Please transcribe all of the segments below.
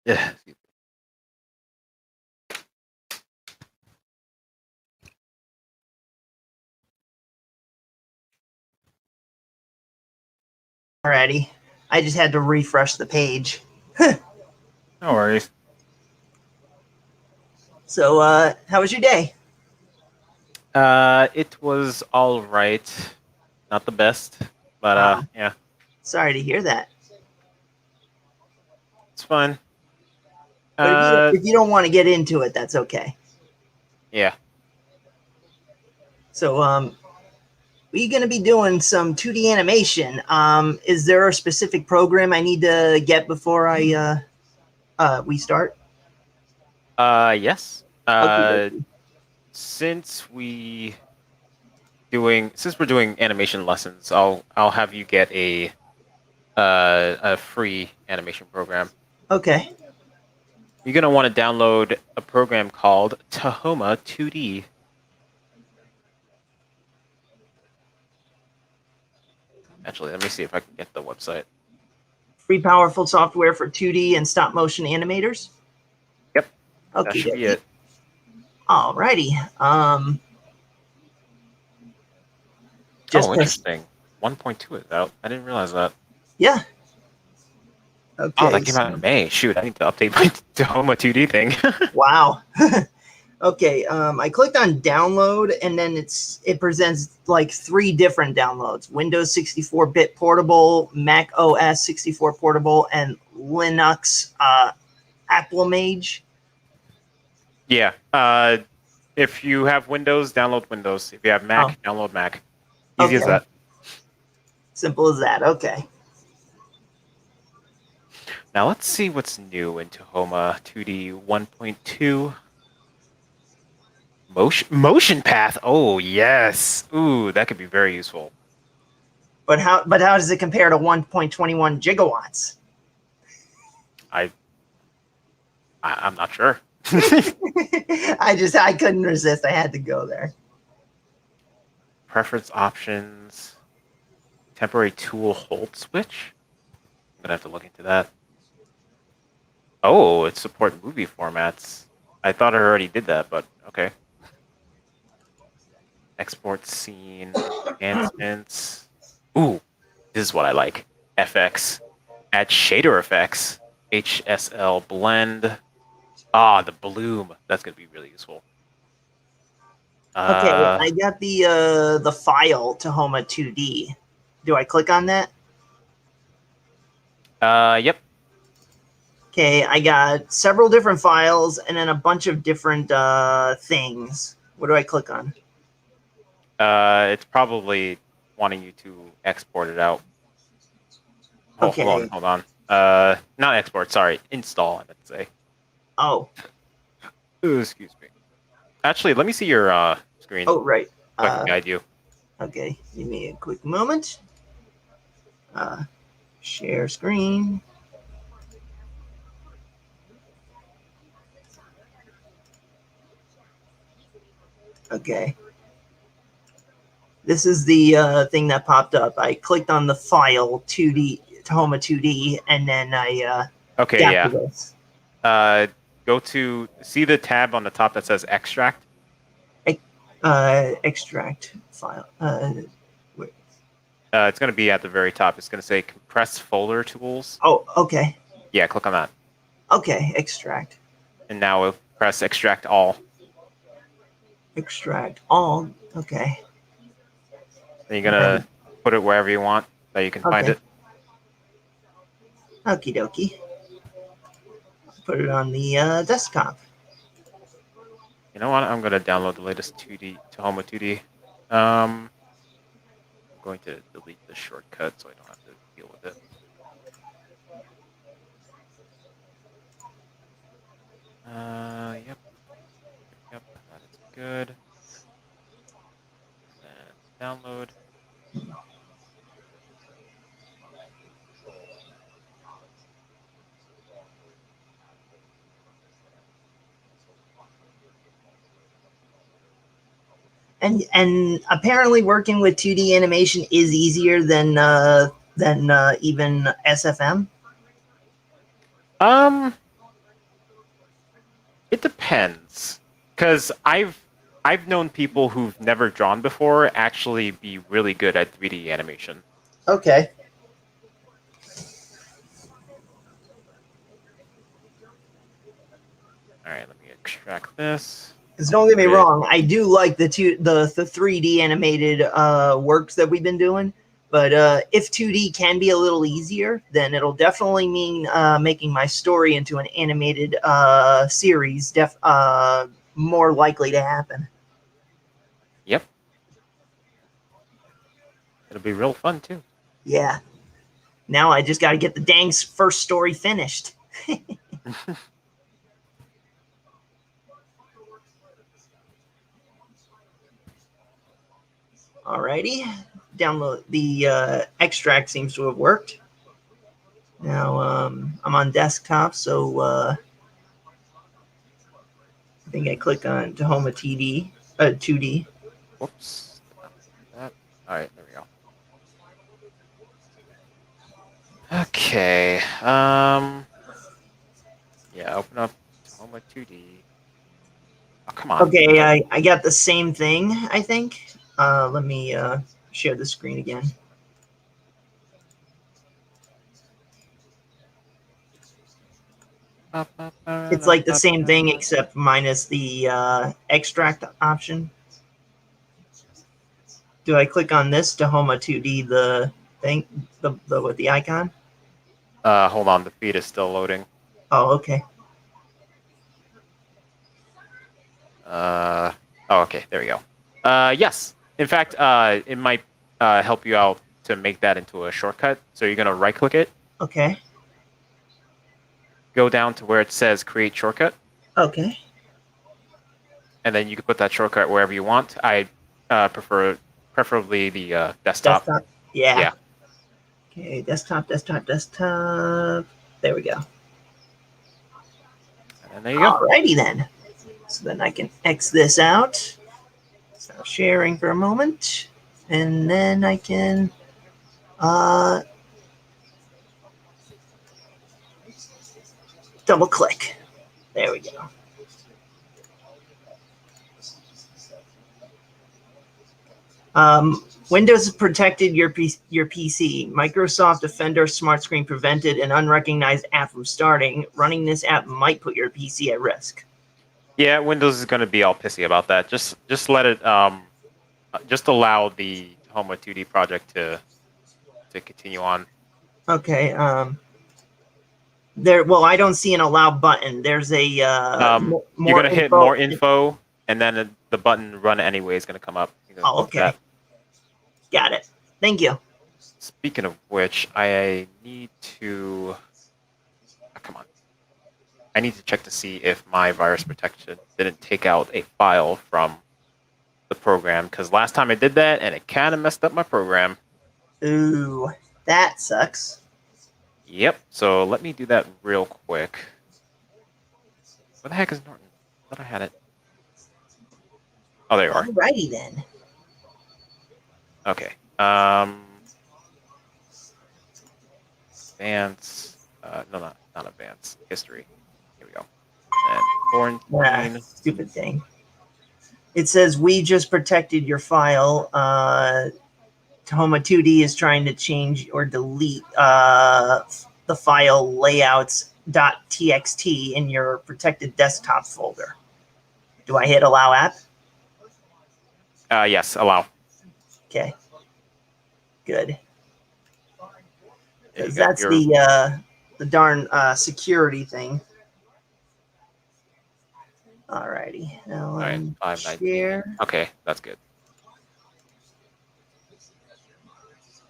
Yeah. Alrighty. I just had to refresh the page. No worries. So, how was your day? It was all right. Not the best, but yeah, Sorry to hear that. it's fine. But if you don't want to get into it, that's okay. Yeah. So, we're going to be doing some 2D animation. Is there a specific program I need to get before we start? Yes. Okay. Since we're doing animation lessons, I'll have you get a free animation program. Okay. You're gonna want to download a program called Tahoma 2D. Actually, let me see if I can get the website. Free powerful software for 2D and stop motion animators? Yep. Okay. That should be it. Alrighty. Interesting. 1.2 is out. I didn't realize that. Yeah. Okay. Oh, that came out in May. Shoot, I need to update my Tahoma 2D thing. Wow. Okay, I clicked on download, and then it presents like 3 different downloads: Windows 64-bit portable, Mac OS 64 portable, and Linux Applemage. Yeah. If you have Windows, download Windows. If you have Mac, download Mac. Easy as that. Simple as that. Okay. Now let's see what's new in Tahoma 2D 1.2. Motion path. Oh yes. Ooh, that could be very useful. But how does it compare to 1.21 gigawatts? I'm not sure. I couldn't resist. I had to go there. Preference options. Temporary tool hold switch. I'm gonna have to look into that. Oh, it supports movie formats. I thought I already did that, but okay. Export scene enhancements. Ooh, this is what I like. FX. Add shader effects. HSL blend. Ah, the bloom. That's gonna be really useful. Okay, I got the file Tahoma 2D. Do I click on that? Yep. Okay, I got several different files and then a bunch of different things. What do I click on? It's probably wanting you to export it out. Oh, Okay. hold on. Not export, sorry. Install, I meant to say. Oh. Ooh, excuse me. Actually, let me see your screen. Oh, right. So I can guide you. Okay, give me a quick moment. Share screen. Okay. This is the thing that popped up. I clicked on the file 2D Tahoma 2D, and then I okay, yeah. This. Go to see the tab on the top that says extract. Extract file. It's going to be at the very top. It's going to say compress folder tools. Oh, okay. Yeah, click on that. Okay, extract. And now we'll press extract all. Extract all. Okay. Then you're going to put it wherever you want that you can find it. Okie dokie. Put it on the desktop. You know what? I'm going to download the latest Tahoma 2D. I'm going to delete the shortcut so I don't have to deal with it. Yep. Yep, that is good. And download. And apparently working with 2D animation is easier than even SFM. It depends, because I've known people who've never drawn before actually be really good at 3D animation. Okay. All right, let me extract this. Because don't get me wrong, I do like the 3D animated works that we've been doing. But if 2D can be a little easier, then it'll definitely mean making my story into an animated series more likely to happen. Yep. It'll be real fun too. Yeah. Now I just got to get the dang first story finished. Alrighty. Download the extract seems to have worked. Now I'm on desktop, so I think I click on Tahoma 2D. Whoops. That. All right, there we go. Okay. Yeah, open up Toma 2D. Oh, come on. Okay, I got the same thing, I think. Let me share the screen again. It's like the same thing except minus the extract option. Do I click on this Tahoma 2D, the thing, with the icon? Hold on, the feed is still loading. Oh, okay. Oh, okay, there we go. Yes. In fact, it might help you out to make that into a shortcut. So you're gonna right-click it. Okay. Go down to where it says Create Shortcut. Okay. And then you can put that shortcut wherever you want. I preferably the desktop. Desktop. Yeah. Yeah. Okay, desktop. There we go. And there you go. Alrighty then. So then I can X this out. Stop sharing for a moment. And then I can double click. There we go. Windows has protected your PC. Microsoft Defender Smart Screen prevented an unrecognized app from starting. Running this app might put your PC at risk. Yeah, Windows is going to be all pissy about that. Just let it. Just allow the Homa 2D project to continue on. Okay. Well, I don't see an allow button. There's a you're gonna hit more info, and then the button run anyway is gonna come up. Oh, okay. Got it. Thank you. Speaking of which, I need to. Oh, come on. I need to check to see if my virus protection didn't take out a file from the program, because last time I did that and it kind of messed up my program. Ooh, that sucks. Yep. So let me do that real quick. Where the heck is Norton? I thought I had it. Oh, there you are. Alrighty then. Okay. Advance. No, not advance. History. Here we go. And quarantine. Stupid thing. It says we just protected your file. Tahoma 2D is trying to change or delete the file layouts.txt in your protected desktop folder. Do I hit allow app? Yes, allow. Okay. Good. Because that's the darn security thing. Alrighty. Now all right, 519. Okay, that's good.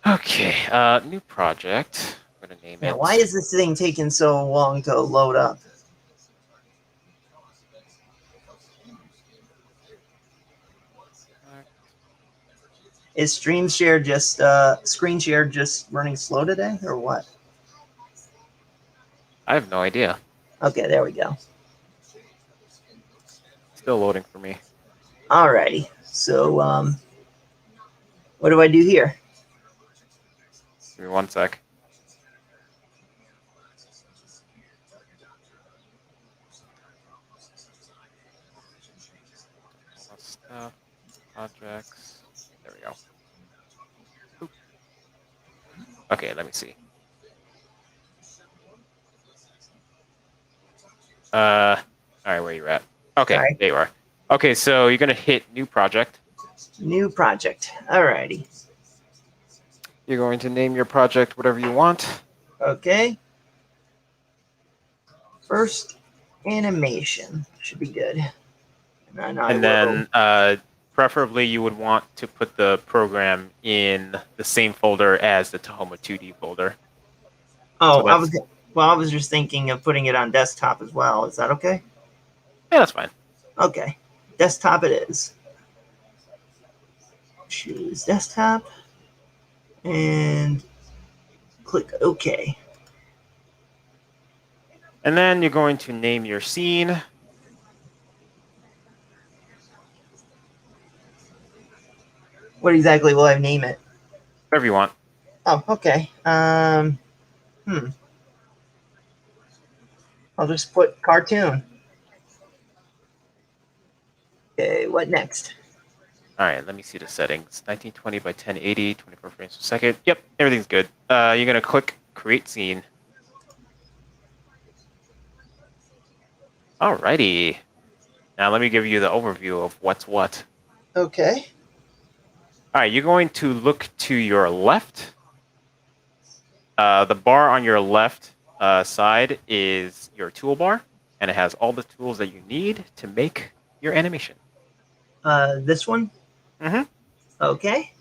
Okay, new project. I'm gonna name it. Why is this thing taking so long to load up? Is screen share just running slow today, or what? I have no idea. Okay, there we go. Still loading for me. Alrighty. So, what do I do here? Give me 1 sec. Projects. There we go. Oop. Okay, let me see. All right, where you at? Okay, Sorry. there you are. Okay, so you're gonna hit new project. New project. Alrighty. You're going to name your project whatever you want. Okay. First animation should be good. And I And will. then preferably you would want to put the program in the same folder as the Tahoma 2D folder. Oh, So that's I was just thinking of putting it on desktop as well. Is that okay? yeah, that's fine. Okay. Desktop it is. Choose desktop and click OK. And then you're going to name your scene. What exactly will I name it? Whatever you want. Oh, okay. I'll just put cartoon. Okay, what next? All right, let me see the settings. 1920 by 1080, 24 frames per second. Yep, everything's good. You're gonna click create scene. Alrighty. Now let me give you the overview of what's what. Okay. All right, you're going to look to your left. The bar on your left side is your toolbar, and it has all the tools that you need to make your animation. This one? Mm-hmm. Okay.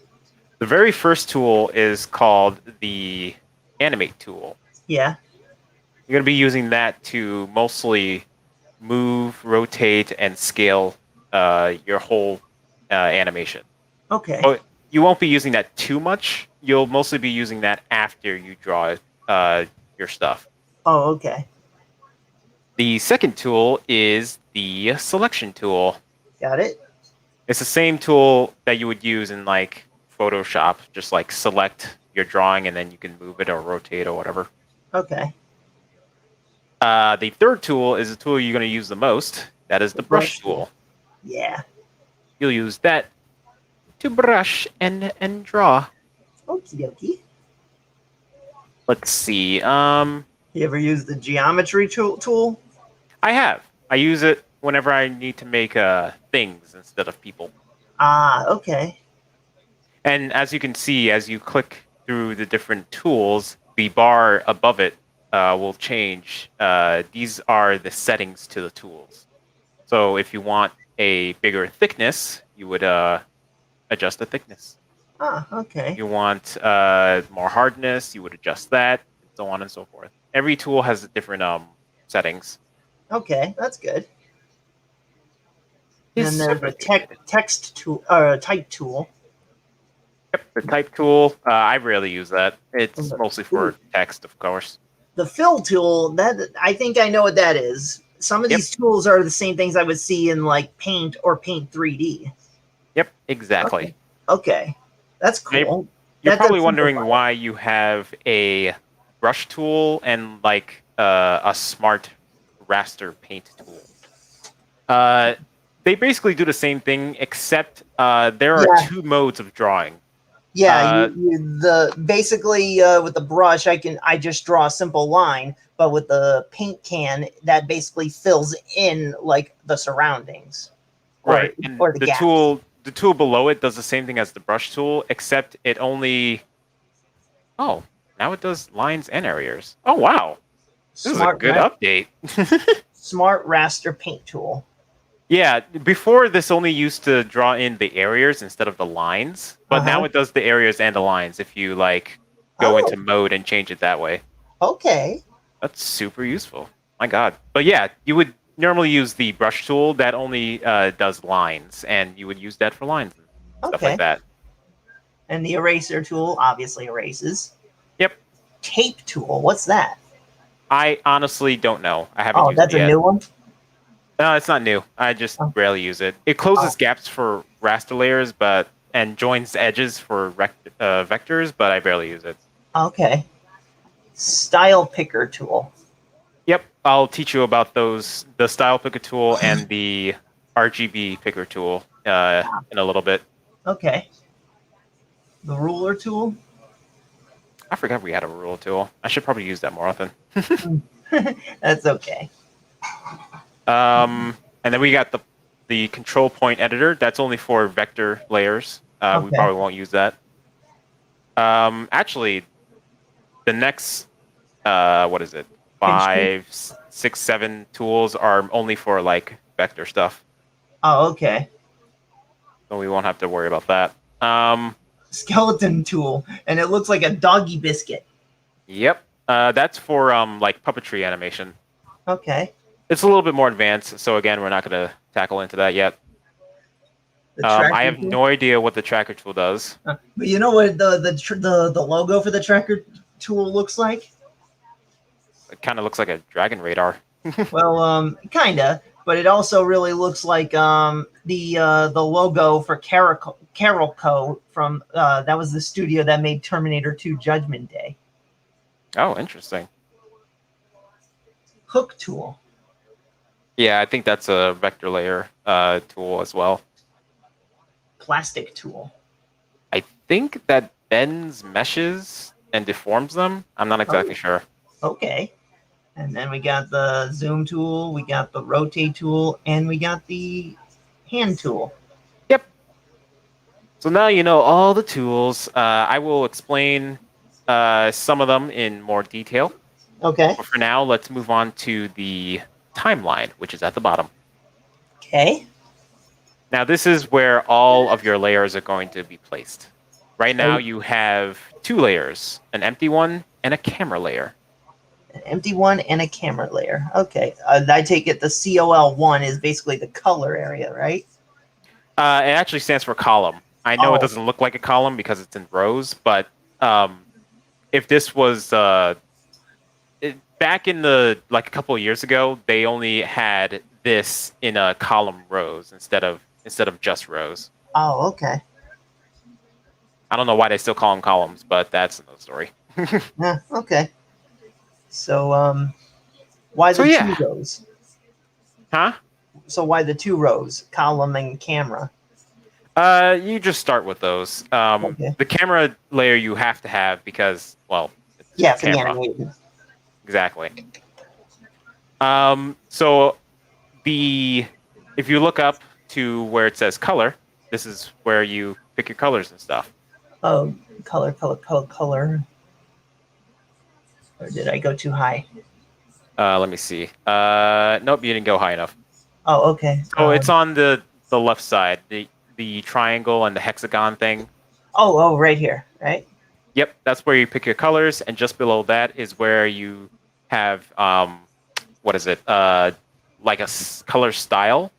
The very first tool is called the animate tool. Yeah. You're going to be using that to mostly move, rotate, and scale your whole animation. Okay. But you won't be using that too much. You'll mostly be using that after you draw your stuff. Oh, okay. The second tool is the selection tool. Got it. It's the same tool that you would use in like Photoshop. Just like select your drawing and then you can move it or rotate or whatever. Okay. The third tool is the tool you're going to use the most. That is the brush tool. Yeah. You'll use that to brush and draw. Okie dokie. Let's see. You ever use the geometry tool? I have. I use it whenever I need to make things instead of people. Ah, okay. And as you can see, as you click through the different tools, the bar above it will change. These are the settings to the tools. So if you want a bigger thickness, you would adjust the thickness. Ah, okay. If you want more hardness, you would adjust that, and so on and so forth. Every tool has different settings. Okay, that's good. It's And then there's super a good. text tool, or type tool. Yep, the type tool. I rarely use that. It's mostly for text, of course. The fill tool, that I think I know what that is. Some of Yep. these tools are the same things I would see in like Paint or Paint 3D. Yep, exactly. Okay. That's cool. You're That probably does wondering simplify it. why you have a brush tool and like a smart raster paint tool. They basically do the same thing, except there are Yeah. two modes of drawing. Yeah, the basically with the brush, I just draw a simple line, but with the paint can, that basically fills in like the surroundings, Right, and or the gaps. the tool below it does the same thing as the brush tool, except it only. Oh, now it does lines and areas. Oh wow, this is a good update. Smart raster paint tool. Yeah, before this only used to draw in the areas instead of the lines, but now it does the areas and the lines if you like go into mode and change it that way. Okay. That's super useful. My God. But yeah, you would normally use the brush tool that only does lines, and you would use that for lines and stuff like that. And the eraser tool obviously erases. Yep. Tape tool, what's that? I honestly don't know. I haven't used it yet. That's a new one? No, it's not new. I just rarely use it. It closes gaps for raster layers, and joins edges for vectors, but I barely use it. Okay. Style picker tool. Yep, I'll teach you about those, the style picker tool and the RGB picker tool. in a little bit. Okay. The ruler tool. I forgot we had a rule tool. I should probably use that more often. That's okay. And then we got the control point editor. That's only for vector layers. We Okay. probably won't use that. Actually, the next what is it? 5, 6, 7 tools are only for like vector stuff. Oh, okay. So we won't have to worry about that. Skeleton tool, and it looks like a doggy biscuit. Yep. That's for like puppetry animation. Okay. It's a little bit more advanced, so again, we're not going to tackle into that yet. I have no idea what the tracker tool does. But you know what the logo for the tracker tool looks like? It kind of looks like a dragon radar. Well, kinda, but it also really looks like the logo for Carolco from that was the studio that made Terminator 2 Judgment Day. Oh, interesting. Hook tool. Yeah, I think that's a vector layer tool as well. Plastic tool. I think that bends meshes and deforms them. I'm not exactly sure. Okay. And then we got the zoom tool, we got the rotate tool, and we got the hand tool. Yep. So now you know all the tools. I will explain some of them in more detail. Okay. But for now, let's move on to the timeline, which is at the bottom. Okay. Now, this is where all of your layers are going to be placed. Right now, you have 2 layers, an empty one and a camera layer. An empty one and a camera layer. Okay. I take it the COL1 is basically the color area, right? It actually stands for column. I know it doesn't look like a column because it's in rows, but if this was back in the a couple of years ago, they only had this in a column rows instead of just rows. Oh, okay. I don't know why they still call them columns, but that's another story. Yeah, okay. So why the 2 rows? Huh? So why the 2 rows, column and camera? You just start with those. Okay. The camera layer you have to have because, well, it's for the animated. Exactly. So if you look up to where it says color, this is where you pick your colors and stuff. Oh, color. Or did I go too high? Let me see. Nope, you didn't go high enough. Oh, okay. So it's on the left side, the triangle and the hexagon thing. Oh, right here, right? Yep, that's where you pick your colors, and just below that is where you have what is it? Like a color style.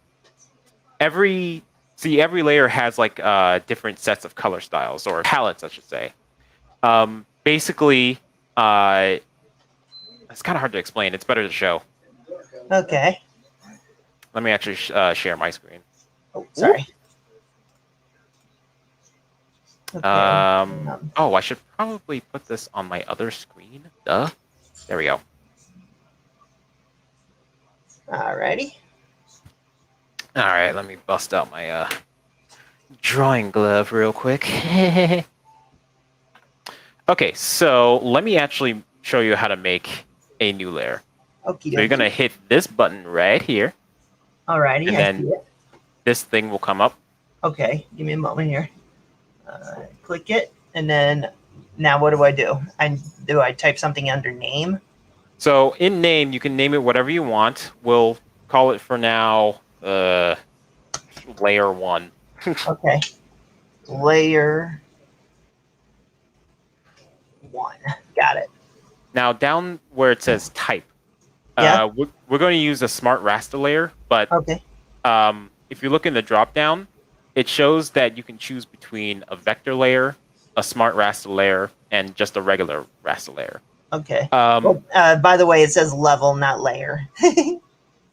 Every layer has like different sets of color styles or palettes, I should say. Basically, it's kind of hard to explain. It's better to show. Okay. Let me actually share my screen. Oh, sorry. Okay. Oh, I should probably put this on my other screen. Duh. There we go. Alrighty. All right, let me bust out my drawing glove real quick. Okay, so let me actually show you how to make a new layer. Okay. So you're gonna hit this button right here. Alrighty. And then this thing will come up. Okay, give me a moment here. Click it, and then now what do I do? Do I type something under name? So in name, you can name it whatever you want. We'll call it for now layer 1. Okay. Layer 1. Got it. Now down where it says type, Yeah. we're going to use a smart raster layer, but Okay. if you look in the drop down, it shows that you can choose between a vector layer, a smart raster layer, and just a regular raster layer. Okay. By the way, it says level, not layer.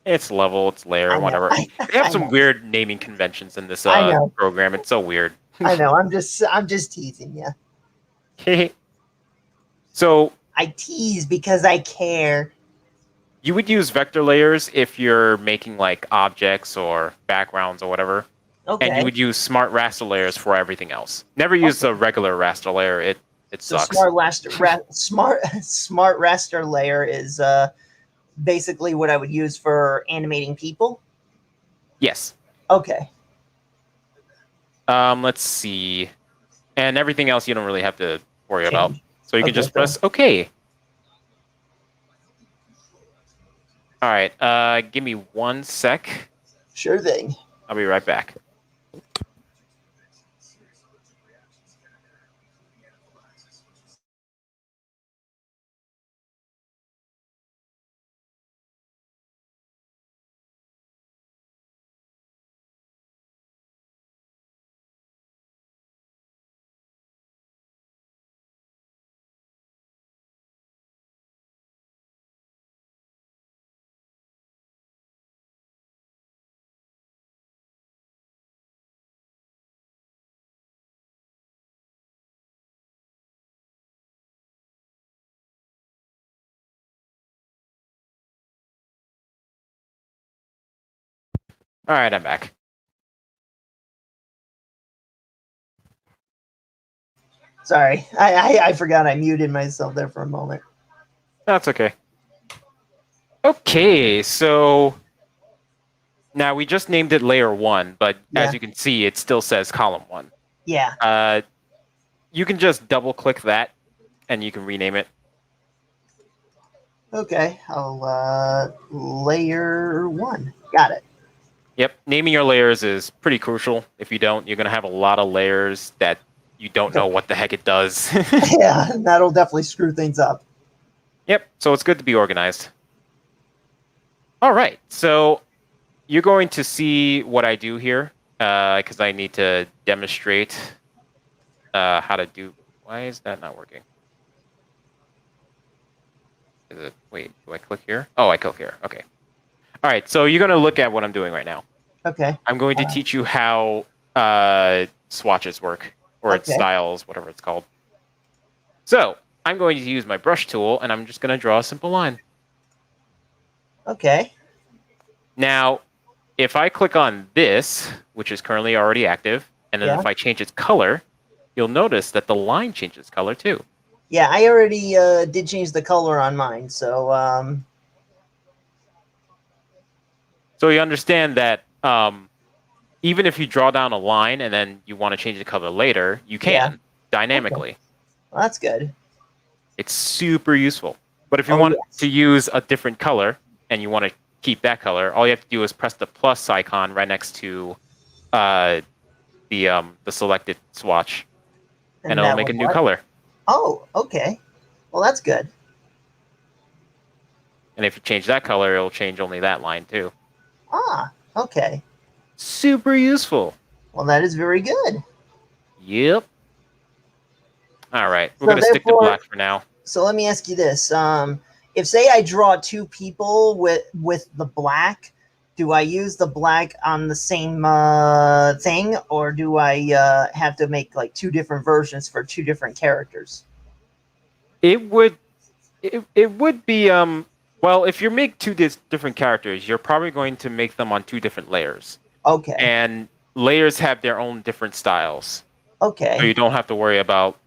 It's level, it's layer, whatever. They have some weird naming conventions in this program. It's so weird. I know. I'm just teasing you. So I tease because I care. You would use vector layers if you're making like objects or backgrounds or whatever. Okay. And you would use smart raster layers for everything else. Never use the regular raster layer. It So sucks. smart raster layer is basically what I would use for animating people. Yes. Okay. Let's see. And everything else you don't really have to worry about. So you can Okay, just press OK. All right. Give me 1 sec. Sure thing. I'll be right back. All right, I'm back. Sorry, I forgot I muted myself there for a moment. That's okay. Okay, so now we just named it layer 1, but as you can see, it still says column 1. Yeah. You can just double click that and you can rename it. Okay, I'll layer 1. Got it. Yep, naming your layers is pretty crucial. If you don't, you're going to have a lot of layers that you don't know what the heck it does. Yeah, that'll definitely screw things up. Yep, so it's good to be organized. All right, so you're going to see what I do here because I need to demonstrate how to do. Why is that not working? Wait, do I click here? Oh, I click here. Okay. All right, so you're going to look at what I'm doing right now. Okay. I'm going to teach you how swatches work, or its styles, whatever it's called. So I'm going to use my brush tool, and I'm just going to draw a simple line. Okay. Now, if I click on this, which is currently already active, and then if I change its color, you'll notice that the line changes color too. Yeah, I already did change the color on mine, so So you understand that even if you draw down a line and then you want to change the color later, you can dynamically. Okay. Well, that's good. It's super useful. But if you want to use a different color and you want to keep that color, all you have to do is press the plus icon right next to the selected swatch, and it'll make a new color. Oh, okay. Well, that's good. And if you change that color, it'll change only that line too. Ah, okay. Super useful. Well, that is very good. Yep. All right, we're going to stick to black for now. So let me ask you this. If, say, I draw 2 people with the black, do I use the black on the same thing, or do I have to make like 2 different versions for 2 different characters? It would be well, if you make 2 different characters, you're probably going to make them on 2 different layers. Okay. And layers have their own different styles. Okay. So you don't have to worry about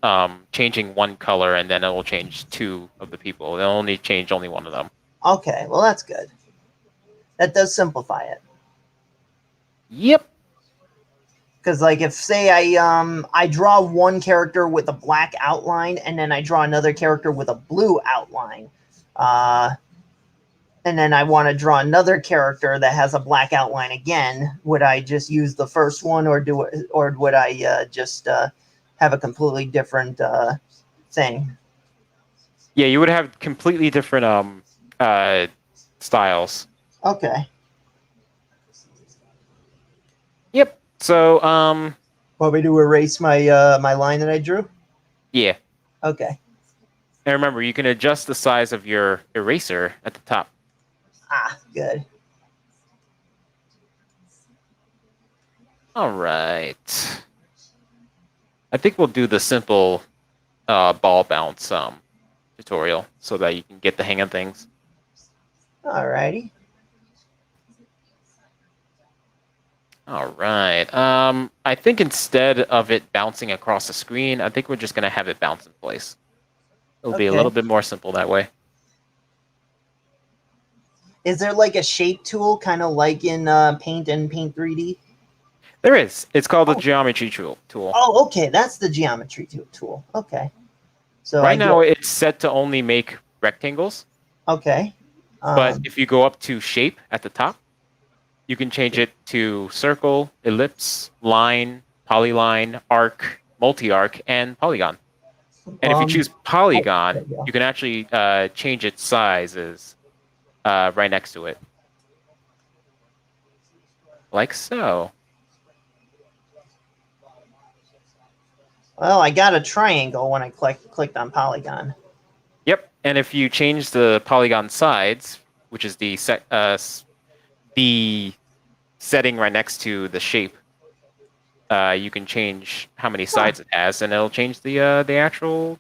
changing one color and then it will change 2 of the people. It'll only change only one of them. Okay, well that's good. That does simplify it. Yep. Because like if say I draw one character with a black outline and then I draw another character with a blue outline, and then I want to draw another character that has a black outline again, would I just use the first one, or would I just have a completely different thing? Yeah, you would have completely different styles. Okay. Yep. So want me to erase my my line that I drew? Yeah. Okay. And remember, you can adjust the size of your eraser at the top. Ah, good. All right. I think we'll do the simple ball bounce tutorial so that you can get the hang of things. Alrighty. All right. I think instead of it bouncing across the screen, I think we're just gonna have it bounce in place. It'll be a Okay. little bit more simple that way. Is there like a shape tool, kind of like in Paint and Paint 3D? There is. It's called the Oh, geometry tool. oh, okay. That's the geometry tool. Okay. So I Right get now, it's set to only make rectangles, okay. but Um, if you go up to shape at the top, you can change it to circle, ellipse, line, polyline, arc, multi-arc, and polygon. And if you choose oh, there polygon, you go. you can actually change its sizes right next to it, like so. Well, I got a triangle when I clicked on polygon. Yep. And if you change the polygon sides, which is the setting right next to the shape, you can change how many Huh, sides it has, and it'll change the actual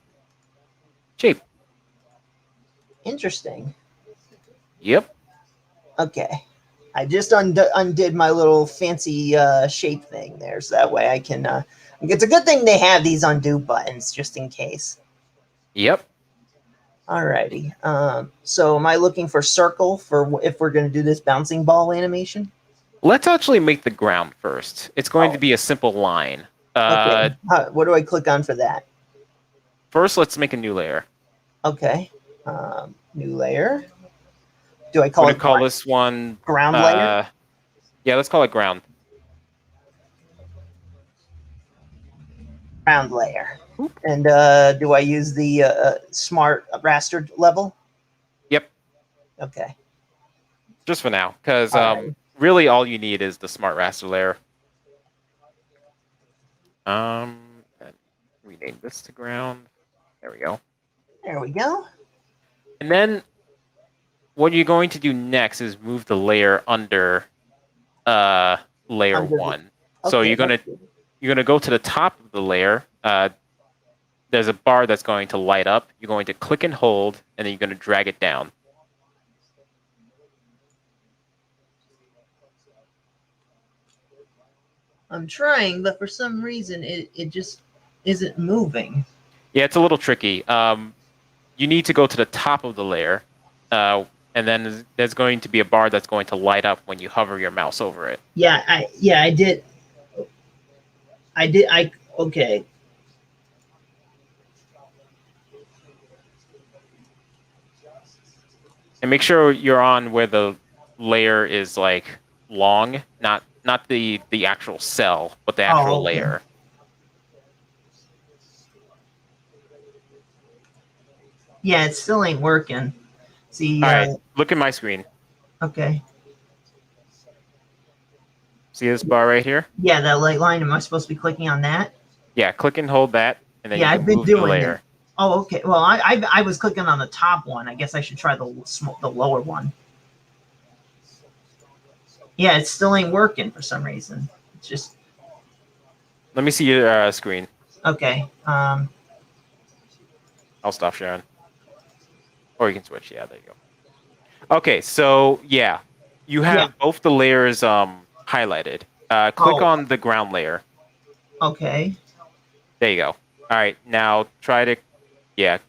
shape. interesting. Yep. Okay. I just undid my little fancy shape thing there, so that way I can. It's a good thing they have these undo buttons just in case. Yep. Alrighty. So am I looking for circle for if we're going to do this bouncing ball animation? Let's actually make the ground first. It's going to Oh, be a simple line. okay. What do I click on for that? First, let's make a new layer. Okay. New layer. Do I We're call going to it call this one, ground layer? yeah, let's call it ground. Ground layer. Oop. And do I use the smart raster level? Yep, Okay. just for now, because All right. really all you need is the smart raster layer. And rename this to ground. There we go. There we go. And then what you're going to do next is move the layer under layer Under the, one. So okay. you're gonna go to the top of the layer. There's a bar that's going to light up. You're going to click and hold, and then you're going to drag it down. I'm trying, but for some reason it just isn't moving. Yeah, it's a little tricky. You need to go to the top of the layer, and then there's going to be a bar that's going to light up when you hover your mouse over it. Yeah, I did. Okay. And make sure you're on where the layer is like long, not the actual cell, but the actual Okay. layer. Yeah, it still ain't working. See, All right, look at my screen. okay. See this bar right here? Yeah, that light line. Am I supposed to be clicking on that? Yeah, click and hold that, and then Yeah, you I've can been move the doing that. layer. Oh, okay. Well, I was clicking on the top one. I guess I should try the lower one. Yeah, it still ain't working for some reason. It's just Let me see your screen. okay. I'll stop sharing. Or you can switch. Yeah, there you go. Okay, so yeah, you Yeah. have both the layers highlighted. Click Oh, on the ground layer. okay. There you go. All right, now try to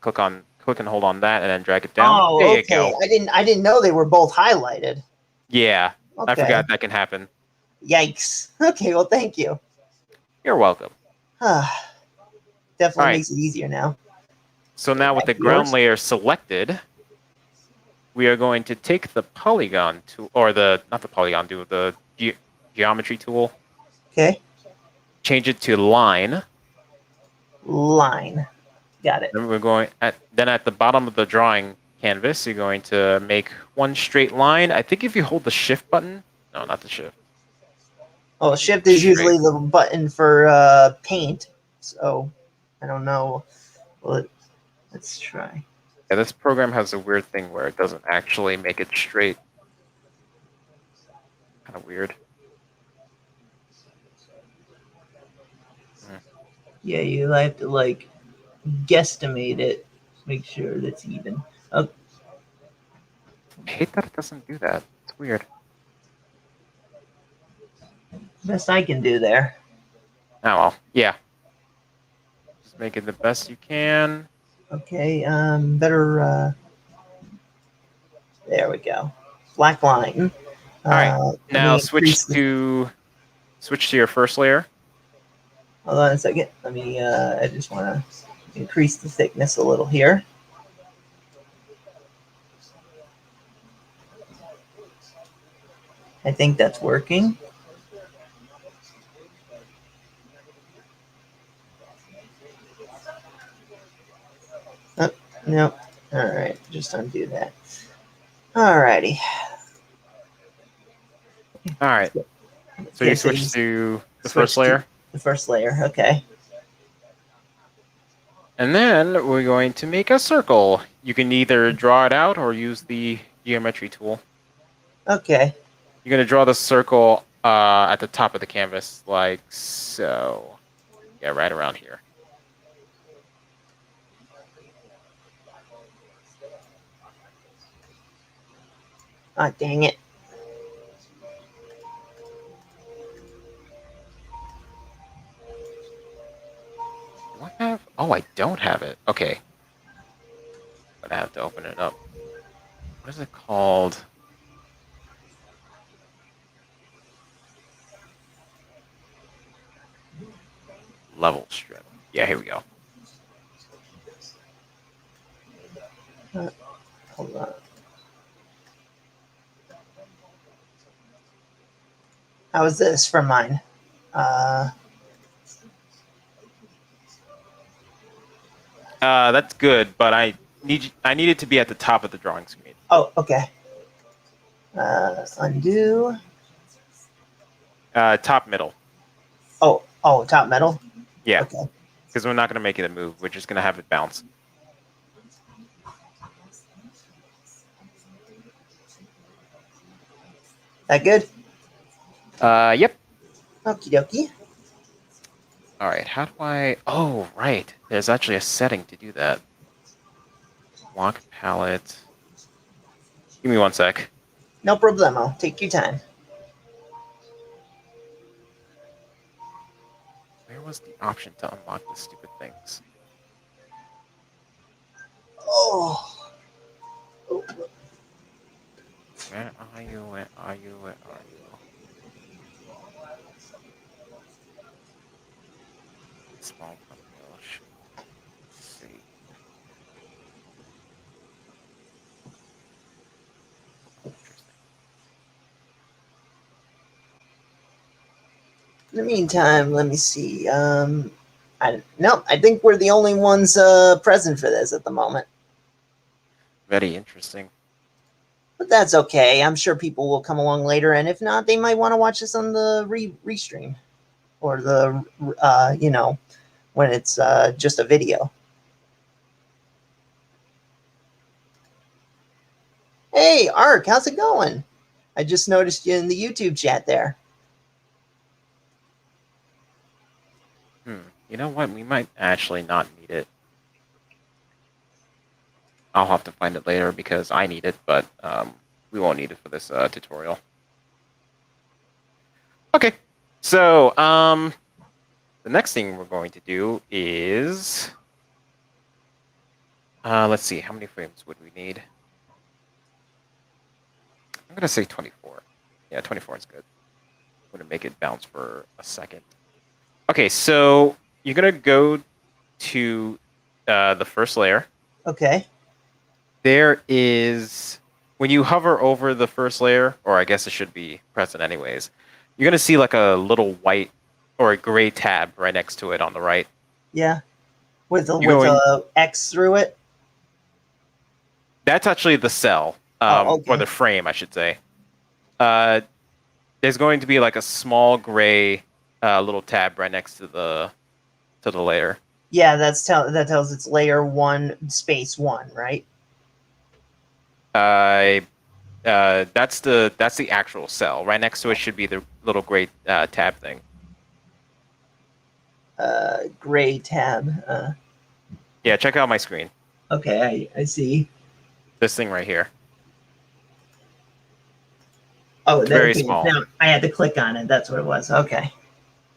click and hold on that, and then drag it down. Oh, There you okay. go. I didn't know they were both highlighted. Yeah, I Okay. forgot that can happen. Yikes. Okay. Well, thank you. You're welcome. Definitely All right. makes it easier now. So now with the ground layer selected, we are going to take the polygon tool, or not the polygon tool, the geometry tool. Okay. Change it to line. Line. Got it. Then we're going then at the bottom of the drawing canvas, you're going to make one straight line. I think if you hold the shift button, no, not the shift. Oh, shift is usually the button for paint. So I don't know. Well, let's try. Yeah, this program has a weird thing where it doesn't actually make it straight. Kind of weird. Yeah, you have to like guesstimate it, make sure that's even. I hate that it doesn't do that. It's weird. Best I can do there. Oh well, yeah. Just make it the best you can. Okay, better. There we go. Black line. All right. Let Now me increase switch the. to your first layer. Hold on a second. Let me. I just want to increase the thickness a little here. I think that's working. Oh, no. All right, just undo that. All righty. All right. So Okay, you so you switch to the first switch to layer. the first layer. Okay. And then we're going to make a circle. You can either draw it out or use the geometry tool. Okay. You're going to draw the circle at the top of the canvas, like so. Yeah, right around here. Ah, dang it. Do I have? Oh, I don't have it. Okay. I'm going to have to open it up. What is it called? Level strip. Yeah, here we go. Hold on. How is this for mine? That's good, but I need it to be at the top of the drawing screen. Oh, okay. Undo. Top middle. Oh, top metal. Yeah, Okay. because we're not going to make it a move. We're just going to have it bounce. That good? Yep. Okie dokie. All right. How do I? Oh, right. There's actually a setting to do that. Lock palette. Give me one sec. No problemo. Take your time. Where was the option to unlock the stupid things? Oh. Where are you? Where are you? Where are you? Small thumbnail. Let's see. Interesting. In the meantime, let me see. I think we're the only ones present for this at the moment. Very interesting. But that's okay. I'm sure people will come along later, and if not, they might want to watch this on the restream or the when it's just a video. Hey, Ark, how's it going? I just noticed you in the YouTube chat there. You know what? We might actually not need it. I'll have to find it later because I need it, but we won't need it for this tutorial. Okay, so the next thing we're going to do is let's see, how many frames would we need? I'm gonna say 24. Yeah, 24 is good. I'm gonna make it bounce for a second. Okay, so you're gonna go to the first layer. Okay. There is, when you hover over the first layer, or I guess it should be present anyways, you're going to see like a little white or a gray tab right next to it on the right. Yeah. With You're going, a X through it. that's actually the cell, Okay. or the frame, I should say. There's going to be like a small gray little tab right next to the layer. Yeah, that tells it's layer 1 space 1, right? That's the actual cell. Right next to it should be the little gray tab thing. Gray tab. Yeah, check out my screen. Okay, I see. This thing right here. Oh, Very okay. small. Now I had to click on it. That's what it was. Okay.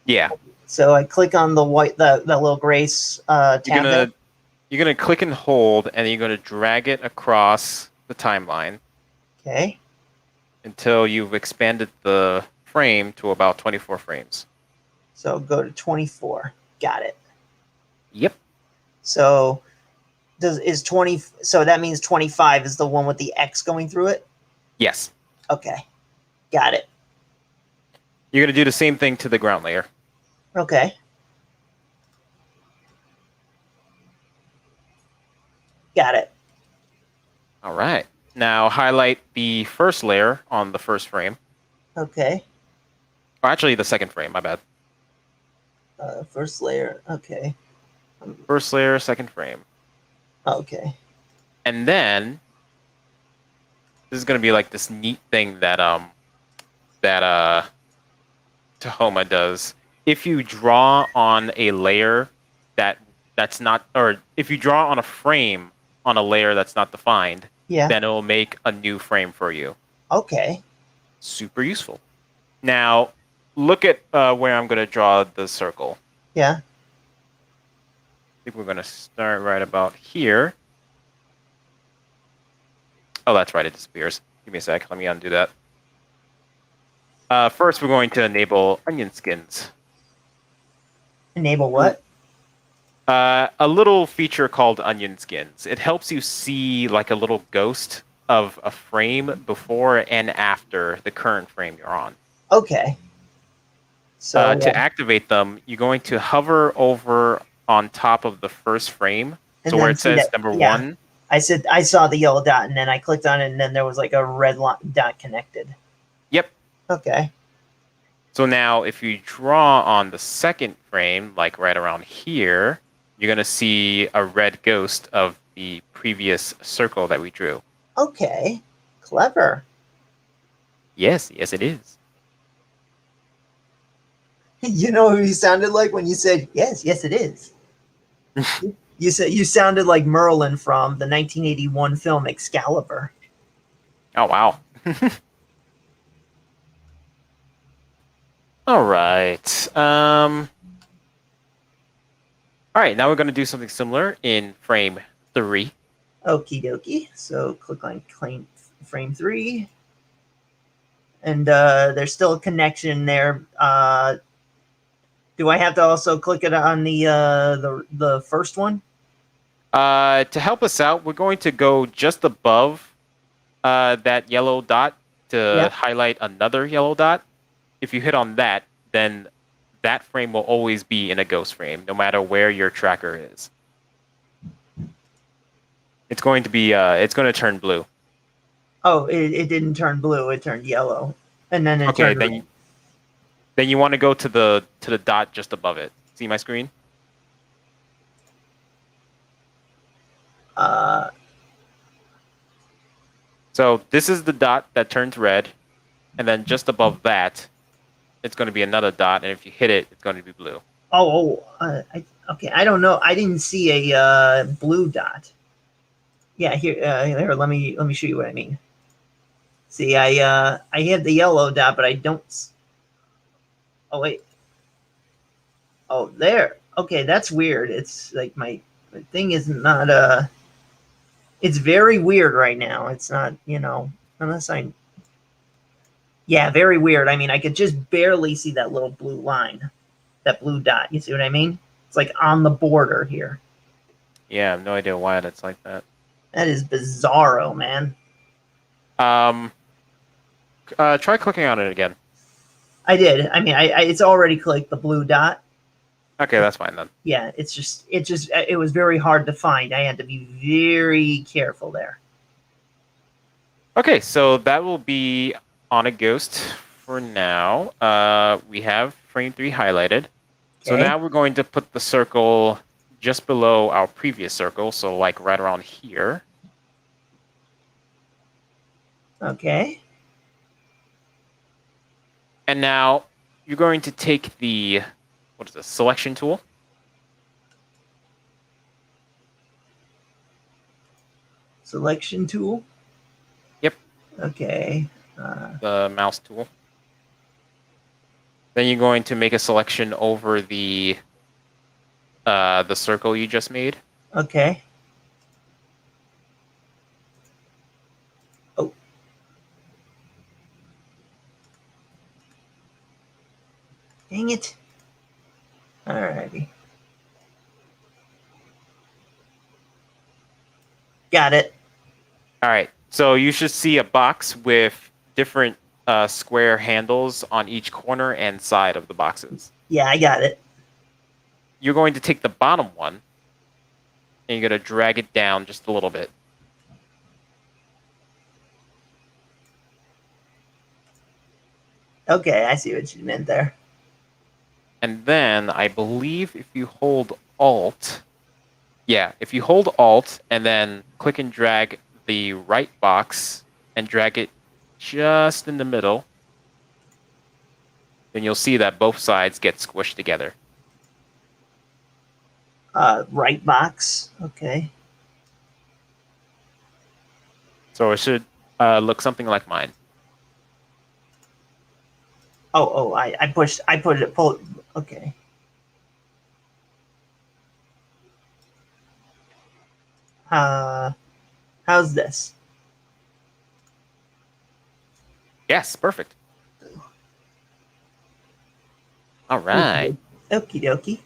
Yeah. So I click on the white, the little gray tab there. You're gonna click and hold, and you're gonna drag it across the timeline Okay. until you've expanded the frame to about 24 frames. So go to 24. Got it. Yep. So is 20? So that means 25 is the one with the X going through it. Yes. Okay. Got it. You're gonna do the same thing to the ground layer. Okay. Got it. All right. Now highlight the first layer on the first frame. Okay. Or actually, the second frame. My bad. First layer. Okay. First layer, second frame. Okay. And then this is gonna be like this neat thing that Tahoma does. If you draw on a layer that's not, or if you draw on a frame on a layer that's not defined, Yeah. then it will make a new frame for you. Okay. Super useful. Now, look at where I'm gonna draw the circle. Yeah. I think we're gonna start right about here. Oh, that's right, it disappears. Give me a sec. Let me undo that. First, we're going to enable onion skins. Enable what? A little feature called onion skins. It helps you see like a little ghost of a frame before and after the current frame you're on. Okay. So To activate them, you're going to hover over on top of the first frame. and So where then it see says that, number yeah. 1. I saw the yellow dot, and then I clicked on it, and then there was like a red dot connected. Yep. Okay. So now if you draw on the second frame, like right around here, you're going to see a red ghost of the previous circle that we drew. Okay. Clever. Yes, yes, it is. You know who you sounded like when you said yes, yes, it is. You sounded like Merlin from the 1981 film Excalibur. Oh, wow. All right. All right, now we're going to do something similar in frame 3. Okie dokie. So click on frame 3. And there's still a connection there. Do I have to also click it on the first one? To help us out, we're going to go just above that yellow dot to highlight another yellow dot. If you hit on that, then that frame will always be in a ghost frame, no matter where your tracker is. It's going to turn blue. Oh, it didn't turn blue; it turned yellow, and then it turned red. Then you want to go to the dot just above it. See my screen? So this is the dot that turns red, and then just above that, it's going to be another dot, and if you hit it, it's going to be blue. Okay. I don't know. I didn't see a blue dot. Yeah, here. Here. Let me show you what I mean. See, I have the yellow dot, but I don't. Oh wait. Oh, there. Okay, that's weird. It's like my thing is not. It's very weird right now. It's not. Unless I. Yeah, very weird. I mean, I could just barely see that little blue line, that blue dot. You see what I mean? It's like on the border here. Yeah, I have no idea why that's like that. That is bizarro, man. Try clicking on it again. I did. I mean, it's already clicked the blue dot. Okay, that's fine then. Yeah, it was very hard to find. I had to be very careful there. Okay, so that will be on a ghost for now. We have frame 3 highlighted. So now we're going to put the circle just below our previous circle, so like right around here. Okay. And now you're going to take the, what is this, selection tool. Selection tool. Yep. Okay. the mouse tool. Then you're going to make a selection over the circle you just made. Okay. Oh. Dang it. Alrighty. Got it. All right. So you should see a box with different square handles on each corner and side of the boxes. Yeah, I got it. You're going to take the bottom one and you're going to drag it down just a little bit. Okay, I see what you meant there. And then I believe if you hold Alt, if you hold Alt and then click and drag the right box and drag it just in the middle, then you'll see that both sides get squished together. Right box. Okay. So it should look something like mine. I put it, pull. Okay. How's this? Yes, perfect. All right. Okie dokie.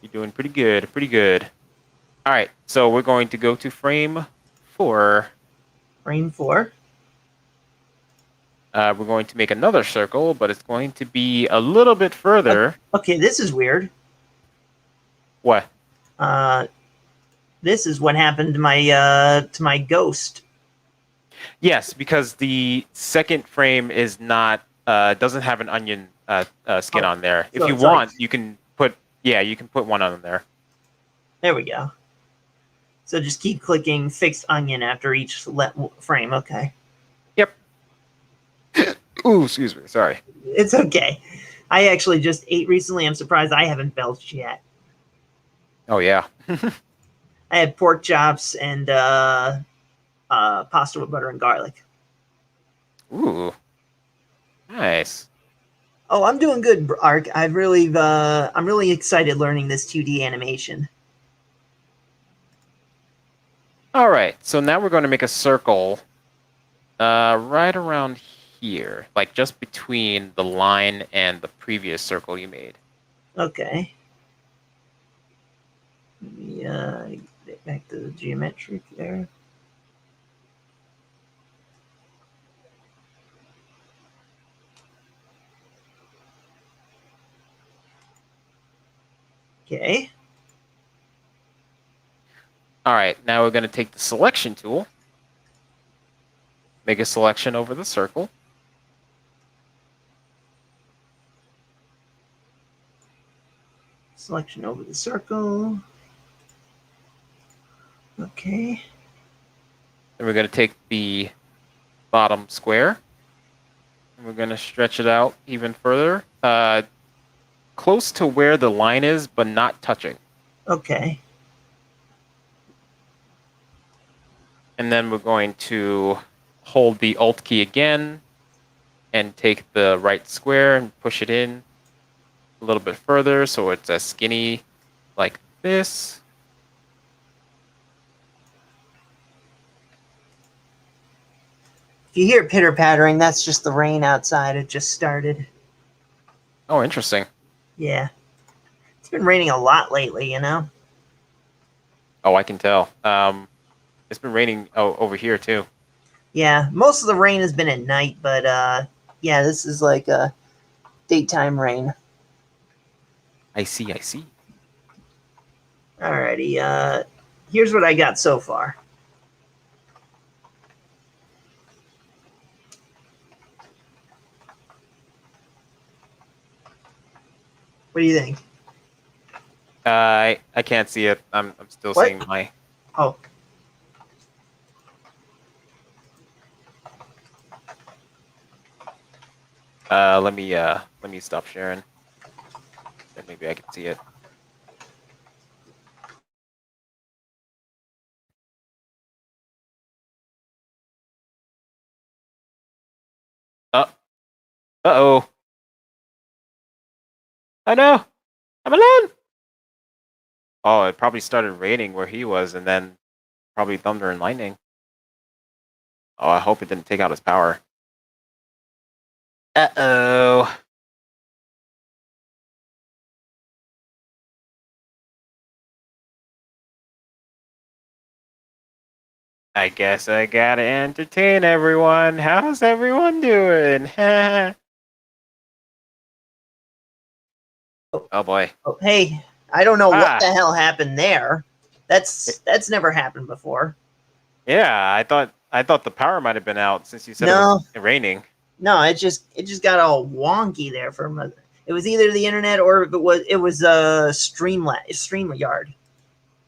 You're doing pretty good, pretty good. All right, so we're going to go to frame 4. Frame 4. We're going to make another circle, but it's going to be a little bit further. Okay, this is weird. What? This is what happened to my ghost. Yes, because the second frame is not doesn't have an onion skin on there. So if you it's want, like- you can put one on there. There we go. So just keep clicking fixed onion after each frame. Okay. Yep. Ooh, excuse me. Sorry. It's okay. I actually just ate recently. I'm surprised I haven't belched yet. Oh yeah. I had pork chops and pasta with butter and garlic. Ooh. Nice. Oh, I'm doing good, Ark. I'm really excited learning this 2D animation. All right. So now we're going to make a circle right around here, like just between the line and the previous circle you made. Okay. Let me get back to the geometric there. Okay. All right, now we're going to take the selection tool, make a selection over the circle. Selection over the circle. Okay. Then we're going to take the bottom square, and we're going to stretch it out even further, close to where the line is, but not touching. Okay. And then we're going to hold the Alt key again and take the right square and push it in a little bit further so it's as skinny like this. If you hear pitter pattering, that's just the rain outside. It just started. Oh, interesting. Yeah. It's been raining a lot lately, you know? Oh, I can tell. It's been raining over here too. Yeah, most of the rain has been at night, but yeah, this is like a daytime rain. I see, I see. Alrighty, here's what I got so far. What do you think? I can't see it. I'm still What? seeing my. Oh. Let me stop sharing. Then maybe I can see it. Uh-oh. Oh no! I'm alone! Oh, it probably started raining where he was, and then probably thunder and lightning. Oh, I hope it didn't take out his power. Uh-oh. I guess I gotta entertain everyone. How's everyone doing? Oh boy. Oh, hey, I don't know what the Ah, hell happened there. That's never happened before. yeah, I thought the power might have been out since you said it was No, raining. no, it just got all wonky there for a moment. It was either the internet or it was StreamYard.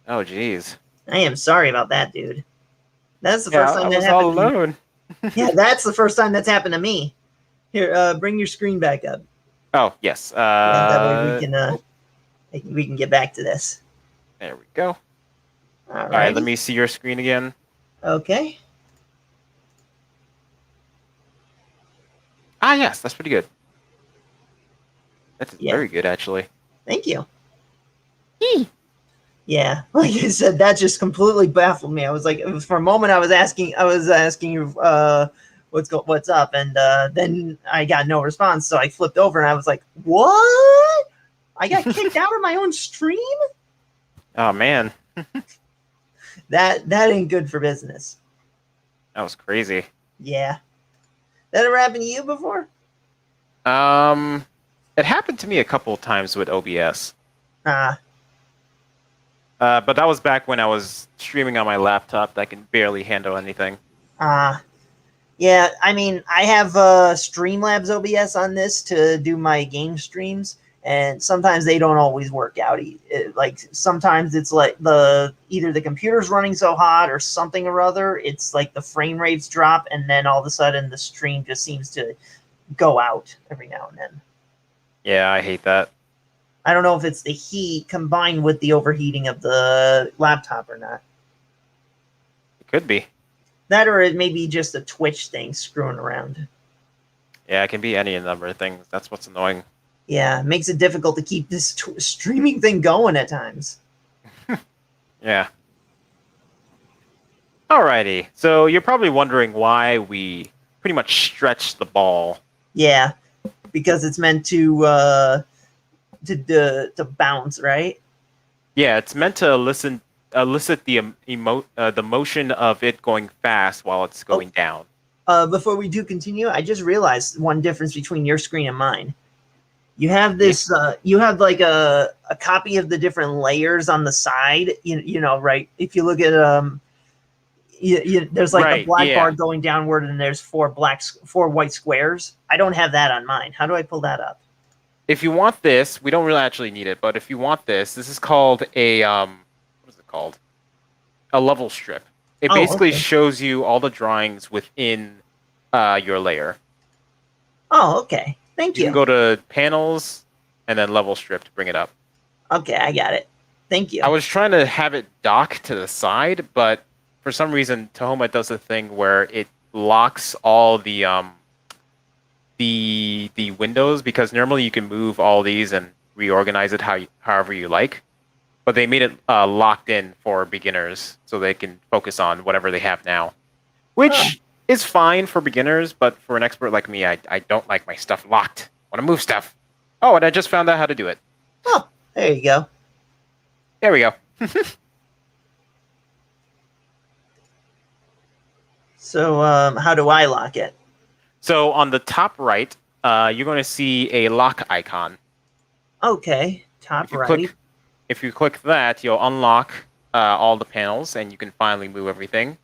Oh geez. I am sorry about that, dude. That's the Yeah, first I time that was all happened to me. alone. Yeah, that's the first time that's happened to me. Here, bring your screen back up. Oh yes. Yeah, that way Oh, we can get back to this. there we go. All All right, let righty. me see your screen again. Okay. Ah, yes, that's pretty good. That's Yeah. very good, actually. Thank you. Eee. Yeah, like I said, that just completely baffled me. I was like, for a moment, I was asking you, what's up, and then I got no response. So I flipped over and I was like, what? I got kicked out of my own stream? Oh man, That ain't good for business. that was crazy. Yeah, that ever happened to you before? Um, it happened to me a couple of times with OBS. Uh, But that was back when I was streaming on my laptop that can barely handle anything. uh, yeah. I mean, I have Streamlabs OBS on this to do my game streams, and sometimes they don't always work out. Like sometimes it's like either the computer's running so hot or something or other. It's like the frame rates drop, and then all of a sudden the stream just seems to go out every now and then. Yeah, I hate that. I don't know if it's the heat combined with the overheating of the laptop or not. It could be. That or it may be just a Twitch thing screwing around. Yeah, it can be any number of things. That's what's annoying. Yeah, it makes it difficult to keep this streaming thing going at times. Yeah. Alrighty. So you're probably wondering why we pretty much stretch the ball. Yeah, because it's meant to bounce, right? Yeah, it's meant to elicit the motion of it going fast while it's going down. Before we do continue, I just realized one difference between your screen and mine. You have Yeah. this. You have like a copy of the different layers on the side. You know, right? If you look at there's like the Right, black yeah. bar going downward, and there's four white squares. I don't have that on mine. How do I pull that up? If you want this, we don't really actually need it, but if you want this, this is called a what is it called? A level strip. It Oh, basically okay. shows you all the drawings within your layer. Oh, okay. Thank You can you. go to panels and then level strip to bring it up. Okay, I got it. Thank you. I was trying to have it dock to the side, but for some reason Tahoma does a thing where it locks all the windows, because normally you can move all these and reorganize it however you like, but they made it locked in for beginners so they can focus on whatever they have now, which is fine for beginners, but for an expert like me, I don't like my stuff locked. I want to move stuff. Oh, and I just found out how to do it. Oh, there you go. There we go. So, how do I lock it? So on the top right, you're going to see a lock icon. Okay, top If you right. click that, you'll unlock all the panels, and you can finally move everything.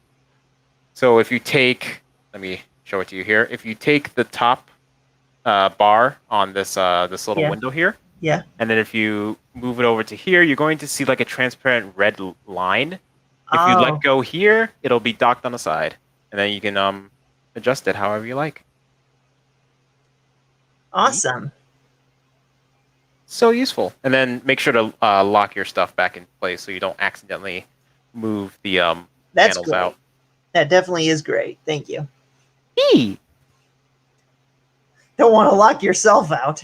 So if you take, let me show it to you here. If you take the top bar on this little Yeah. window here, Yeah. and then if you move it over to here, you're going to see like a transparent red line. If you Oh, let go here, it'll be docked on the side, and then you can adjust it however you like. awesome. So useful. And then make sure to lock your stuff back in place so you don't accidentally move the That's panels great. out. That definitely is great. Thank you. Eee! Don't want to lock yourself out.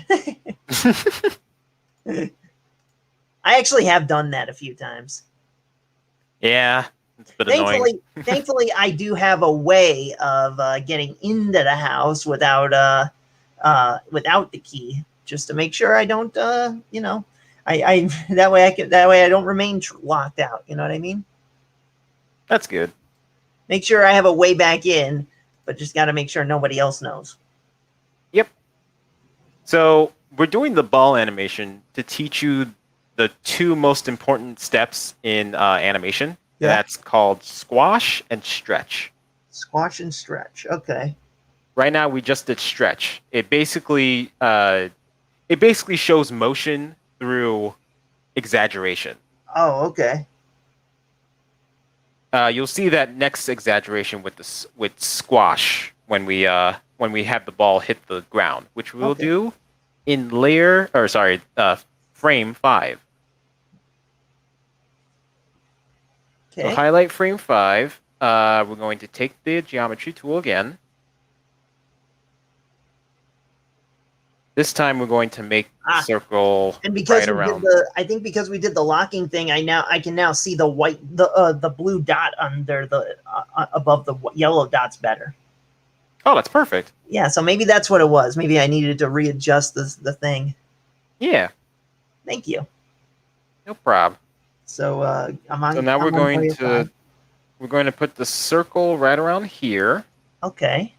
I actually have done that a few times. Yeah, it's a bit annoying. Thankfully, I do have a way of getting into the house without the key, just to make sure I don't, I that way I don't remain locked out. You know what I mean? That's good. Make sure I have a way back in, but just got to make sure nobody else knows. Yep. So we're doing the ball animation to teach you the two most important steps in animation. Yeah. And that's called squash and stretch. Squash and stretch. Okay. Right now, we just did stretch. It basically shows motion through exaggeration. Oh, okay. You'll see that next exaggeration with squash when we have the ball hit the ground, which we'll do in frame 5. Okay. So highlight frame 5. We're going to take the geometry tool again. This time we're going to make the circle and because right around. I think because we did the locking thing, I can now see the blue dot under the above the yellow dots better. Oh, that's perfect. Yeah, so maybe that's what it was. Maybe I needed to readjust the thing. Yeah. Thank you. No problem. So I'm on. So now we're going to put the circle right around here. Okay.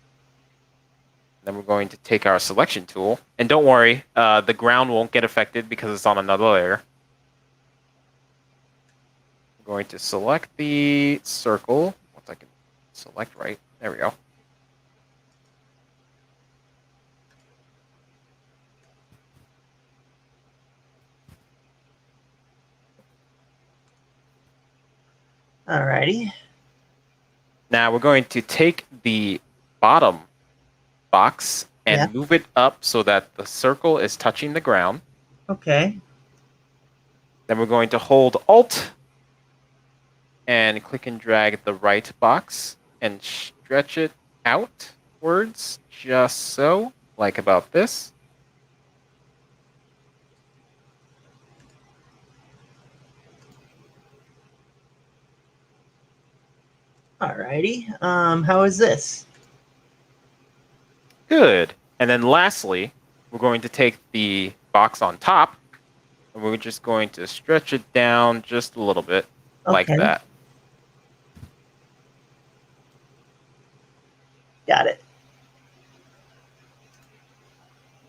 Then we're going to take our selection tool. And don't worry, the ground won't get affected because it's on another layer. We're going to select the circle. Once I can select right. There we go. Alrighty. Now we're going to take the bottom box and move it up so that the circle is touching the ground. Okay. Then we're going to hold Alt and click and drag the right box and stretch it outwards, just so, like about this. Alrighty. How is this? Good. And then lastly, we're going to take the box on top and we're just going to stretch it down just a little bit, like that. Got it.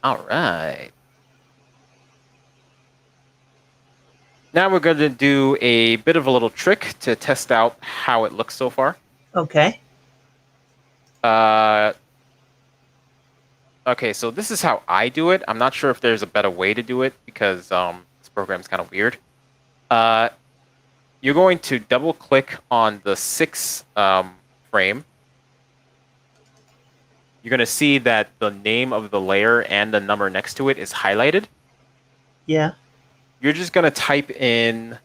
All right. Now we're going to do a bit of a little trick to test out how it looks so far. Okay. Okay, so this is how I do it. I'm not sure if there's a better way to do it because this program's kind of weird. You're going to double click on the 6 frame. You're going to see that the name of the layer and the number next to it is highlighted. Yeah. You're just going to type in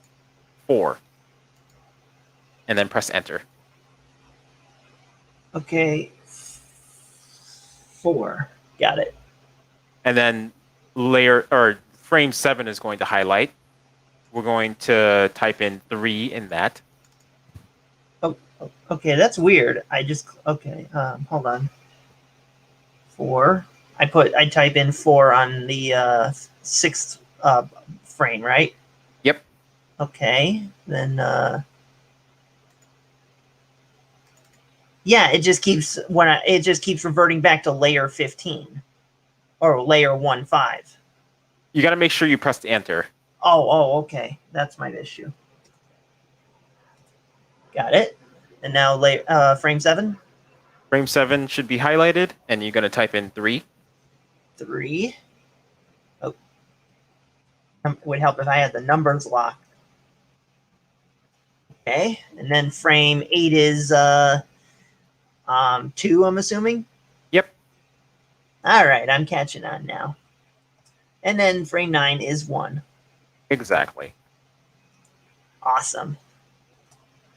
4 and then press enter. Okay. 4. Got it. And then frame 7 is going to highlight. We're going to type in 3 in that. Oh, okay, that's weird. Hold on. 4. I type in 4 on the 6th frame, right? Yep. Okay. Then yeah, it just keeps reverting back to layer 15 or layer 1.5. You got to make sure you press enter. Oh, okay. That's my issue. Got it. And now frame 7. Frame 7 should be highlighted, and you're going to type in 3. 3. Oh. It would help if I had the numbers locked. Okay. And then frame 8 is 2, I'm assuming? Yep. All right, I'm catching on now. And then frame 9 is 1. Exactly. Awesome.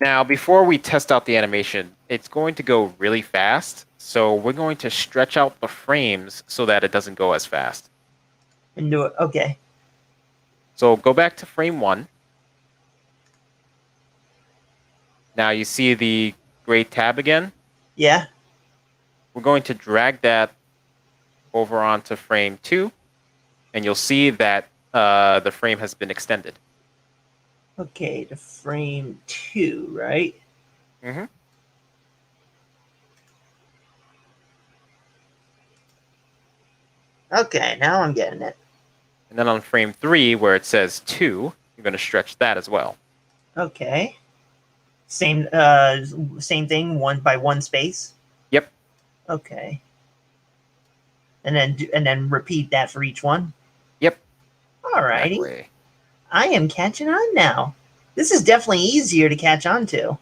Now, before we test out the animation, it's going to go really fast. So we're going to stretch out the frames so that it doesn't go as fast. And do it. Okay. So go back to frame 1. Now you see the gray tab again. Yeah. We're going to drag that over onto frame 2, and you'll see that the frame has been extended. Okay, to frame 2, right? Mm-hmm. Okay, now I'm getting it. And then on frame 3, where it says 2, you're going to stretch that as well. Okay. Same thing, 1 by 1 space. Yep. Okay. And then repeat that for each one. Yep. Alrighty. Exactly. I am catching on now. This is definitely easier to catch on to.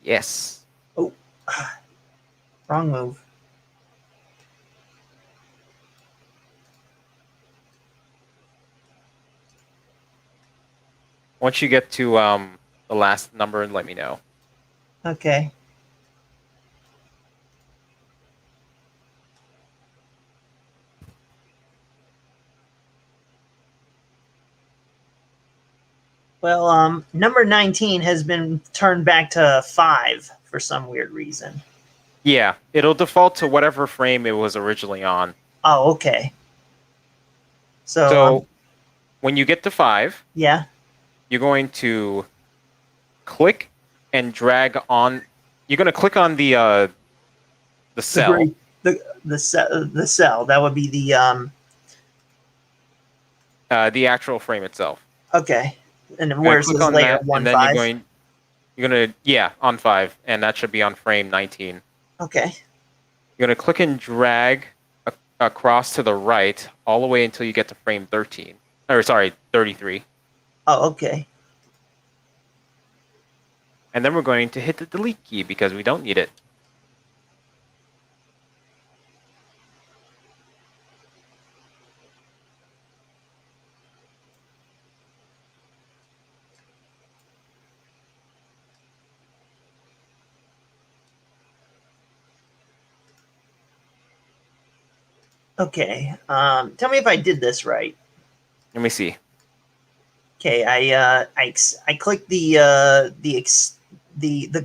Yes. Oh, wrong move. Once you get to the last number, let me know. Okay. Well, number 19 has been turned back to 5 for some weird reason. Yeah, it'll default to whatever frame it was originally on. Oh, okay. So when you get to 5, yeah, you're going to click and drag on. You're going to click on the cell. the cell that would be The actual frame itself. okay. And then where's this layer 1 and then 5? You're gonna on 5, and that should be on frame 19. Okay. You're gonna click and drag across to the right all the way until you get to frame 13. Or sorry, 33. Oh, okay. And then we're going to hit the delete key because we don't need it. Okay. Tell me if I did this right. Let me see. Okay, I clicked the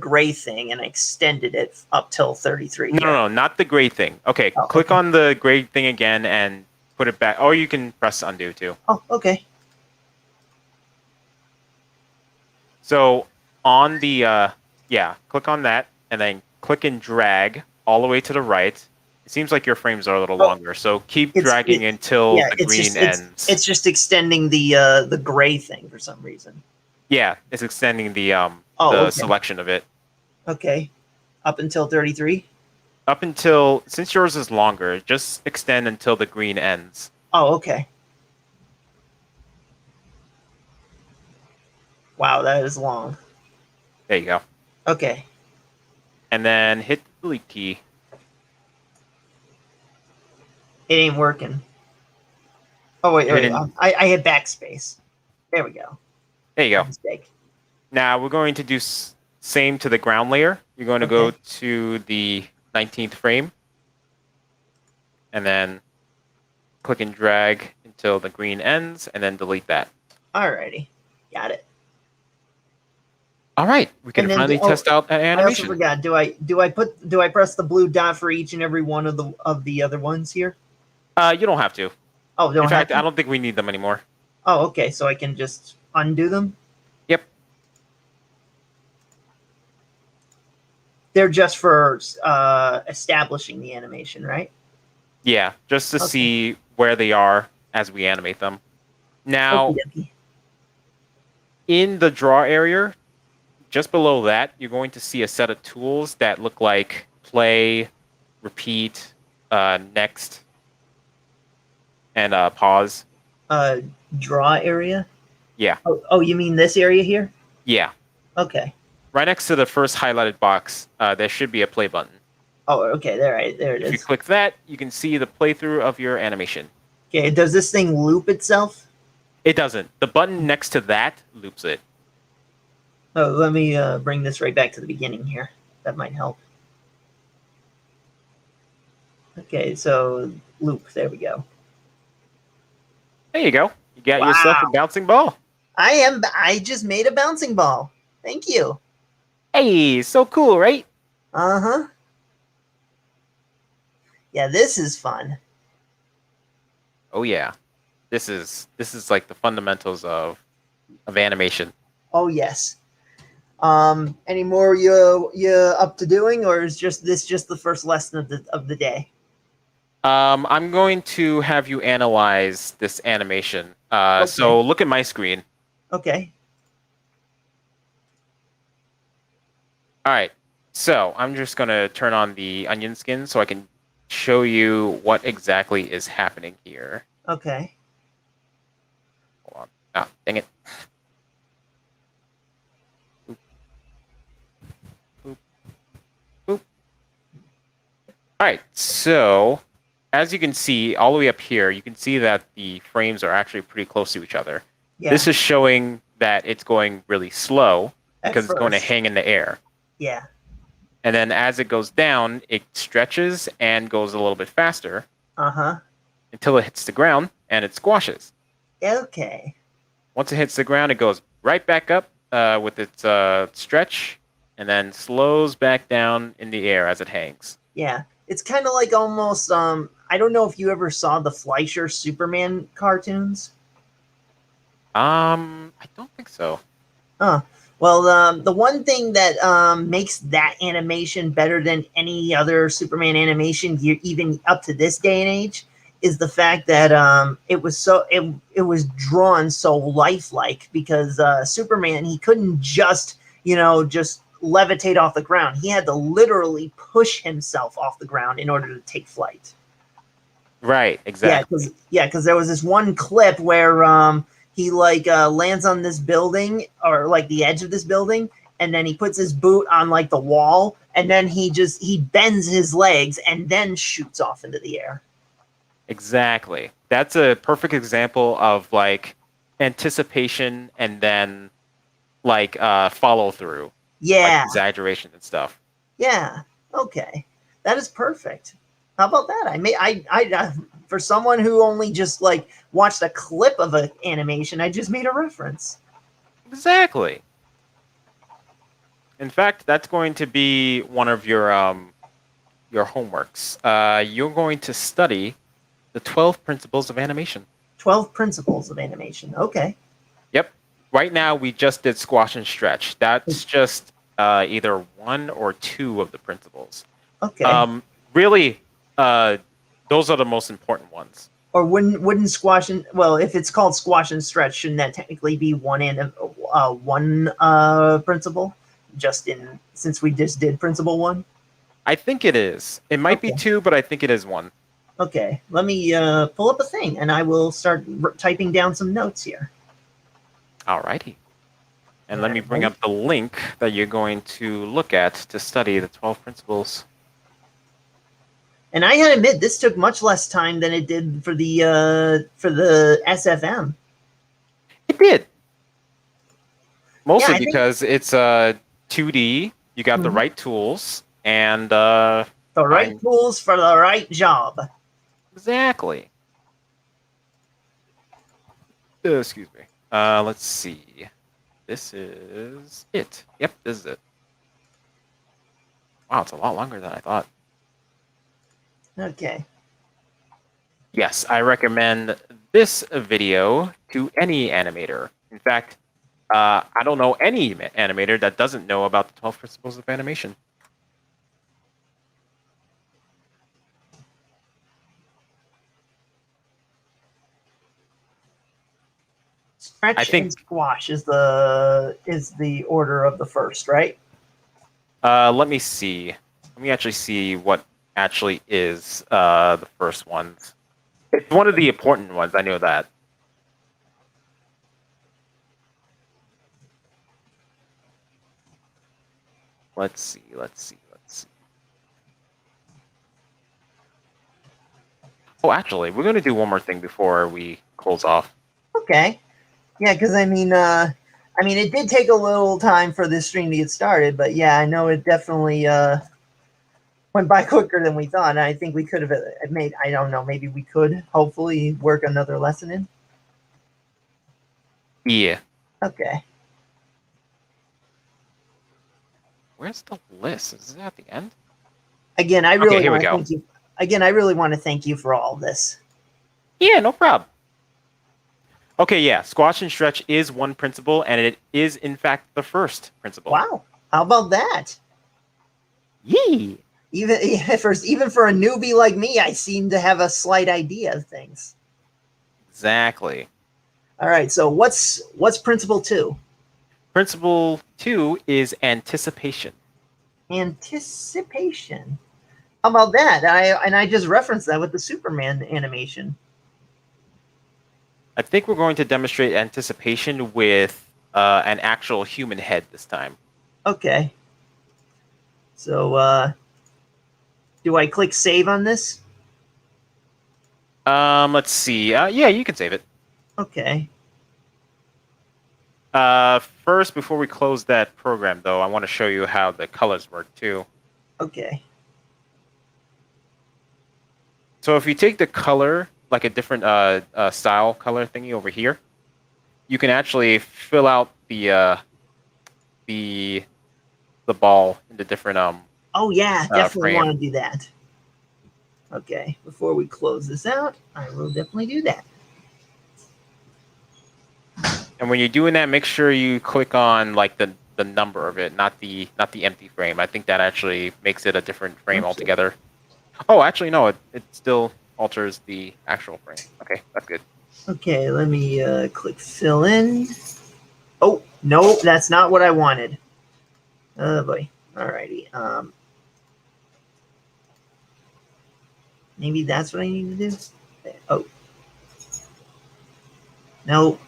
gray thing and I extended it up till 33. No, not the gray thing. Okay, click on the gray thing again and put it back. Or you can press undo too. Oh, okay. So on the click on that and then click and drag all the way to the right. It seems like your frames are a little longer, so keep dragging until the green ends. It's just extending the gray thing for some reason. Yeah, it's extending the selection of it. Okay, up until 33. Up until, since yours is longer, just extend until the green ends. Oh, okay. Wow, that is long. There you go. Okay. And then hit the delete key. It ain't working. Oh, wait. I hit backspace. There we go. There you go. Mistake. Now we're going to do same to the ground layer. You're going to go to the 19th frame. And then click and drag until the green ends, and then delete that. Alrighty. Got it. All right, we can finally test out an animation. I also forgot. Do I press the blue dot for each and every one of the other ones here? You don't have to. Oh, in fact, I don't think we need them anymore. Oh, okay. So I can just undo them? Yep. They're just for establishing the animation, right? Yeah, just to see where they are as we animate them. Now, in the draw area, just below that, you're going to see a set of tools that look like play, repeat, next, and pause. Draw area? Yeah. Oh, you mean this area here? Yeah. Okay. Right next to the first highlighted box, there should be a play button. Oh, okay. There it is. If you click that, you can see the playthrough of your animation. Okay. Does this thing loop itself? It doesn't. The button next to that loops it. Oh, let me bring this right back to the beginning here. That might help. Okay, so loop. There we go. There you go. You got yourself a Wow. bouncing ball. I just made a bouncing ball. Thank you. Hey, so cool, right? Uh-huh. Yeah, this is fun. Oh yeah. This is like the fundamentals of animation. Oh yes. Any more you up to doing, or is just the first lesson of the day? I'm going to have you analyze this animation. Okay. So look at my screen. Okay. All right. So I'm just going to turn on the onion skin so I can show you what exactly is happening here. Okay. Hold on. Ah, dang it. Boop, boop, boop. All right. So as you can see, all the way up here, you can see that the frames are actually pretty close to each other. Yeah. This is showing that it's going really slow At because it's going to first. hang in the air. Yeah. And then as it goes down, it stretches and goes a little bit faster Uh-huh. until it hits the ground and it squashes. Okay. Once it hits the ground, it goes right back up with its stretch and then slows back down in the air as it hangs. Yeah. It's kind of like almost I don't know if you ever saw the Fleischer Superman cartoons. I don't think so. Huh. Well, the one thing that makes that animation better than any other Superman animation, even up to this day and age, is the fact that it was drawn so lifelike. Because Superman, he couldn't just just levitate off the ground. He had to literally push himself off the ground in order to take flight. Right, exactly. Because there was this one clip where he lands on this building, or like the edge of this building, and then he puts his boot on like the wall, and then he bends his legs and then shoots off into the air. Exactly. That's a perfect example of like anticipation and then like follow through, like Yeah. exaggeration and stuff. Yeah. Okay. That is perfect. How about that? I for someone who only just like watched a clip of an animation, I just made a reference. Exactly. In fact, that's going to be one of your homeworks. You're going to study the 12 principles of animation. 12 principles of animation. Okay. Yep. Right now, we just did squash and stretch. That's just either one or two of the principles. Okay. Really, those are the most important ones. Or wouldn't squash and, well, if it's called squash and stretch, shouldn't that technically be one principle? Just in since we just did principle one. I think it is. It might be Okay. two, but I think it is one. Okay, let me pull up a thing, and I will start typing down some notes here. Alrighty. And let me bring up the link that you're going to look at to study the 12 principles. And I gotta admit, this took much less time than it did for the SFM. It did. Mostly Yeah, because it's 2D. You got the right tools and the right tools for the right job. Exactly. Excuse me. Let's see. This is it. Yep, this is it. Wow, it's a lot longer than I thought. Okay. Yes, I recommend this video to any animator. In fact, I don't know any animator that doesn't know about the 12 principles of animation. Stretch and squash is the order of the first, right? Let me see. Let me actually see what actually is the first ones. It's one of the important ones. I know that. Let's see. Let's see. Let's see. Oh, actually, we're going to do one more thing before we close off. Okay. Yeah, because I mean, I mean, it did take a little time for this stream to get started, but yeah, I know it definitely went by quicker than we thought. And I think we could have made, I don't know, maybe we could hopefully work another lesson in. Yeah. Okay. Where's the list? Is it at the end? Again, I Okay, really here we want to go. thank you. Again, I really want to thank you for all of this. Yeah, no problem. Okay, yeah. Squash and stretch is one principle, and it is, in fact, the first principle. Wow. How about that? Yee. Even for a newbie like me, I seem to have a slight idea of things. Exactly. All right, so what's principle 2? Principle 2 is anticipation. Anticipation. How about that? I just referenced that with the Superman animation. I think we're going to demonstrate anticipation with an actual human head this time. Okay. So, do I click save on this? Let's see. Yeah, you can save it. Okay. First, before we close that program, though, I want to show you how the colors work, too. Okay. So if you take the color, like a different style color thingy over here, you can actually fill out the ball into different Oh yeah, definitely frame. want to do that. Okay, before we close this out, I will definitely do that. And when you're doing that, make sure you click on like the number of it, not the empty frame. I think that actually makes it a different frame altogether. Oh, actually no, it still alters the actual frame. Okay, that's good. Okay, let me click fill in. Oh, no, that's not what I wanted. Oh boy. Alrighty. Maybe that's what I need to do. Oh. No.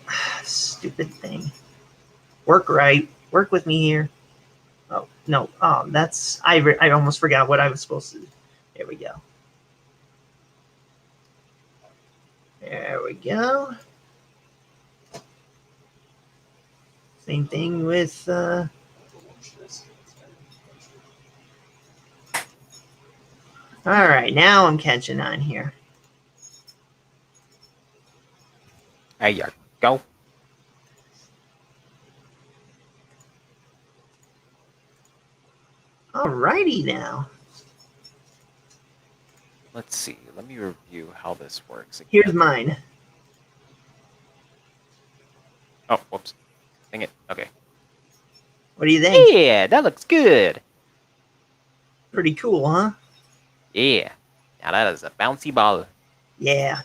Stupid thing. Work right. Work with me here. Oh, no. That's... I almost forgot what I was supposed to do. There we go. There we go. Same thing with... All right, now I'm catching on here. There you go. All righty now. Let's see. Let me review how this works again. Here's mine. Oh, whoops. Dang it. Okay. What do you think? Yeah, that looks good. Pretty cool, huh? Yeah. Now that is a bouncy ball. Yeah.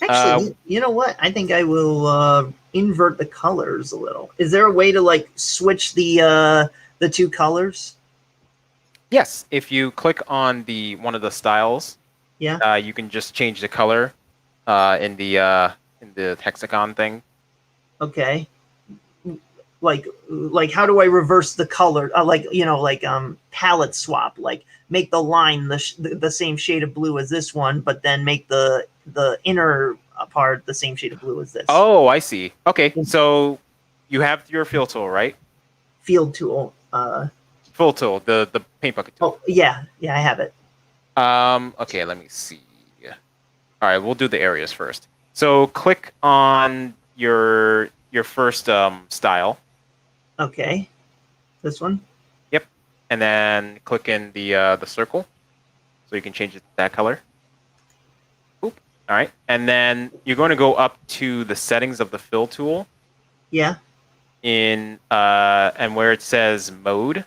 Actually, you know what? I think I will invert the colors a little. Is there a way to like switch the two colors? Yes, if you click on one of the styles, yeah, you can just change the color in the hexagon thing. Okay. Like how do I reverse the color? Like palette swap. Like make the line the same shade of blue as this one, but then make the inner part the same shade of blue as this. Oh, I see. Okay, so you have your fill tool, right? Field tool. Fill tool, the paint bucket tool. Oh yeah, I have it. Okay, let me see. All right, we'll do the areas first. So click on your first style. Okay, this one. Yep, and then click in the circle, so you can change it to that color. Oop. All right, and then you're going to go up to the settings of the fill tool. Yeah. And where it says mode.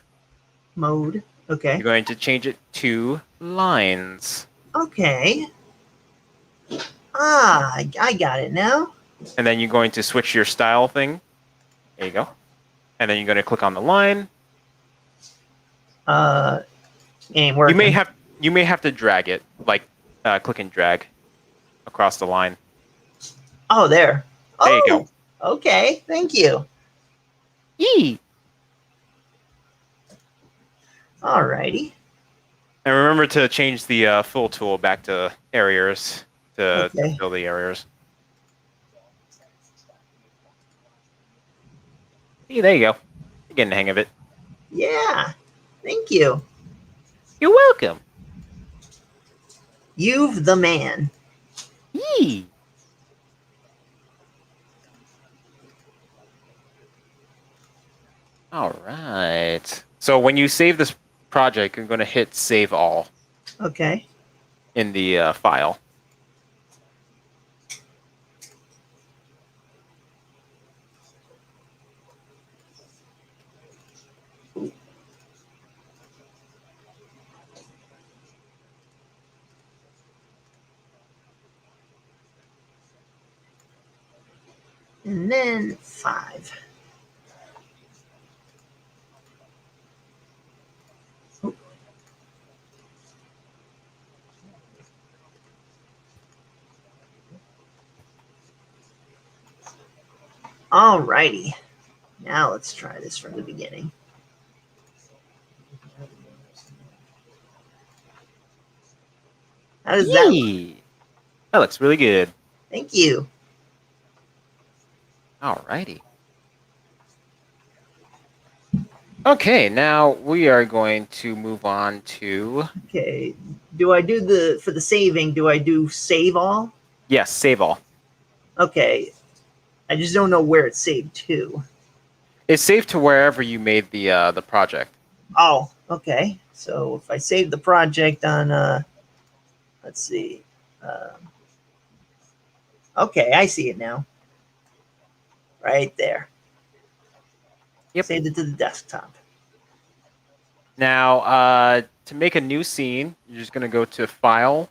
Mode. Okay. You're going to change it to lines. Okay. I got it now. And then you're going to switch your style thing. There you go. And then you're going to click on the line. Ain't working. You may have to drag it, like click and drag across the line. Oh, there. There you go. Okay, thank you. Yee. Alrighty. And remember to change the fill tool back to areas to fill the areas. See, there you go. You're getting the hang of it. Yeah. Thank you. You're welcome. You've the man. Yee. All right. So when you save this project, you're going to hit save all Okay. in the file. And then 5. Alrighty. Now let's try this from the beginning. How does that look? Yee. That looks really good. Thank you. All righty. Okay, now we are going to move on to... Okay. Do I do for the saving, do I do save all? Yes, save all. Okay. I just don't know where it's saved to. It's saved to wherever you made the project. Oh, okay. So if I save the project on, let's see. Okay, I see it now. Right there. Yep. Saved it to the desktop. Now, to make a new scene, you're just going to go to File.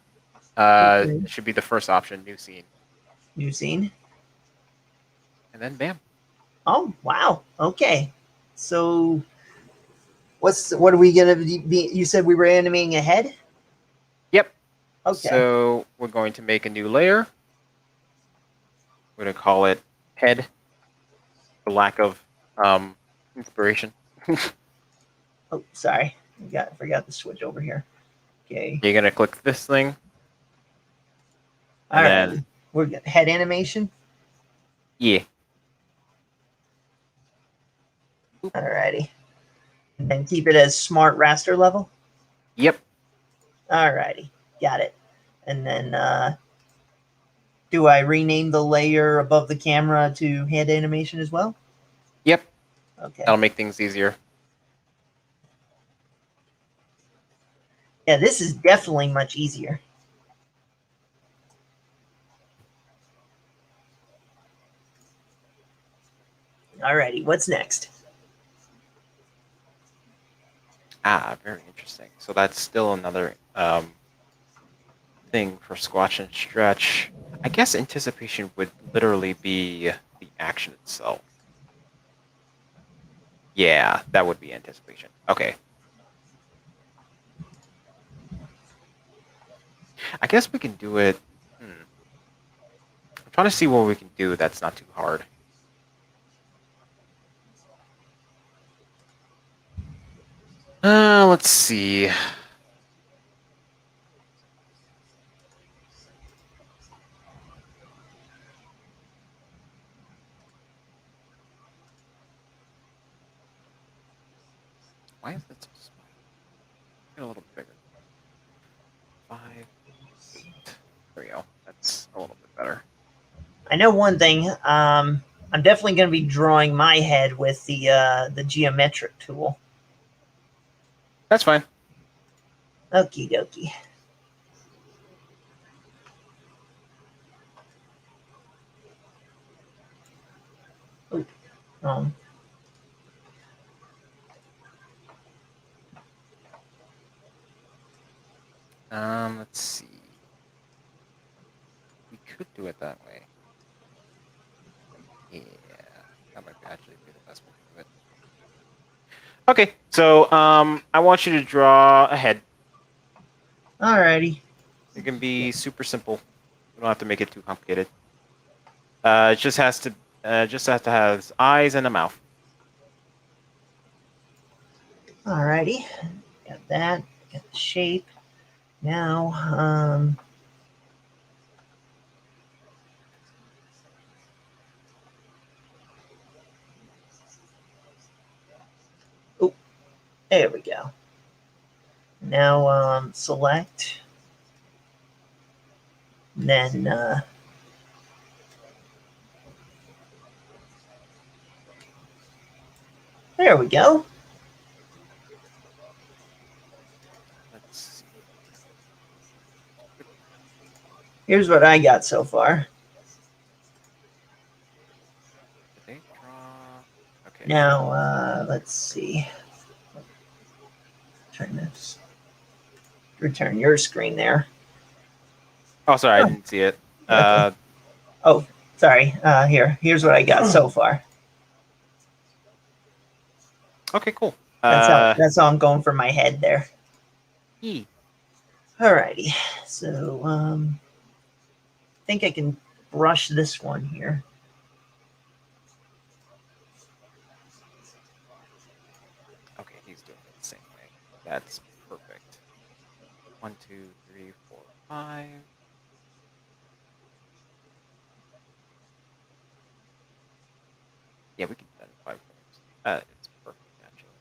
Okay. It should be the first option, New Scene. New scene. And then bam. Oh, wow. Okay. So what are we going to be? You said we were animating a head? Yep. Okay. So we're going to make a new layer. We're going to call it Head, for lack of inspiration. Oh, sorry. I forgot to switch over here. Okay. You're going to click this thing. All right. We're head animation. Yeah. Alrighty. And then keep it as smart raster level. Yep. Alrighty. Got it. And then do I rename the layer above the camera to head animation as well? Yep. Okay. That'll make things easier. Yeah, this is definitely much easier. Alrighty, what's next? Ah, very interesting. So that's still another thing for Squatch and Stretch. I guess anticipation would literally be the action itself. Yeah, that would be anticipation. Okay. I guess we can do it. I'm trying to see what we can do that's not too hard. Let's see. Why is that so small? Get a little bigger. 5, 8. There we go. That's a little bit better. I know one thing. I'm definitely going to be drawing my head with the geometric tool. That's fine. Okie dokie. Ooh, Let's see. We could do it that way. Yeah, that might actually be the best way to do it. Okay, so I want you to draw a head. Alrighty. It can be super simple. We don't have to make it too complicated. It just has to have eyes and a mouth. Alrighty. Got that. Got the shape. Now, There we go. Now select. Then there we go. Let's see. Here's what I got so far. Did they draw? Okay. Now let's see. Return your screen there. Oh, sorry, I didn't see it. Okay. Oh, sorry. Here's what I got so far. Okay, cool. That's how I'm going for my head there. E. Alrighty. So I think I can brush this one here. Okay, he's doing it the same way. That's perfect. 1, 2, 3, 4, 5. Yeah, we can do that in 5 frames. It's perfect, actually.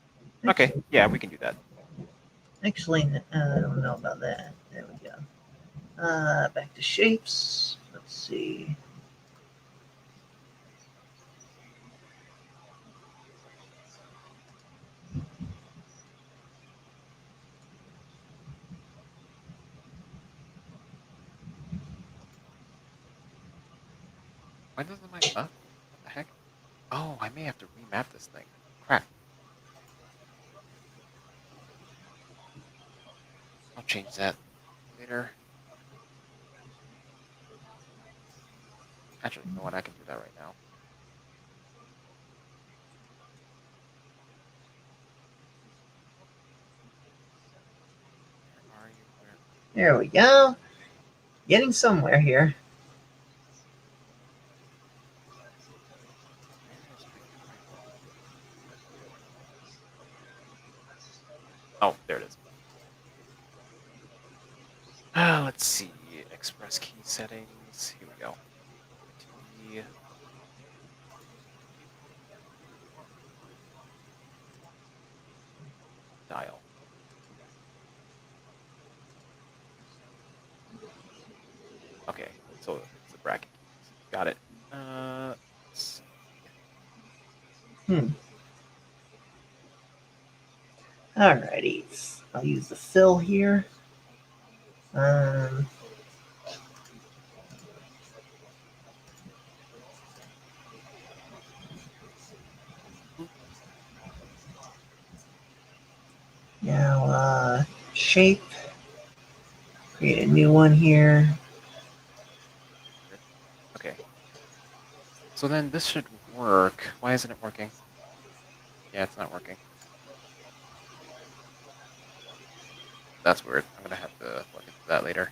Okay, yeah, we can do that. Actually, I don't know about that. There we go. Back to shapes. Let's see. Why doesn't my... what the heck? Oh, I may have to remap this thing. Crap. I'll change that later. Actually, you know what? I can do that right now. Where are you? Where? There we go. Getting somewhere here. Where is my friend? Oh, there it is. Let's see. Express key settings. Here we go. To be dial. Okay, so it's the bracket keys. Got it. Let's see. Alrighty. I'll use the fill here. Now shape. Create a new one here. Okay. So then this should work. Why isn't it working? Yeah, it's not working. That's weird. I'm gonna have to look into that later.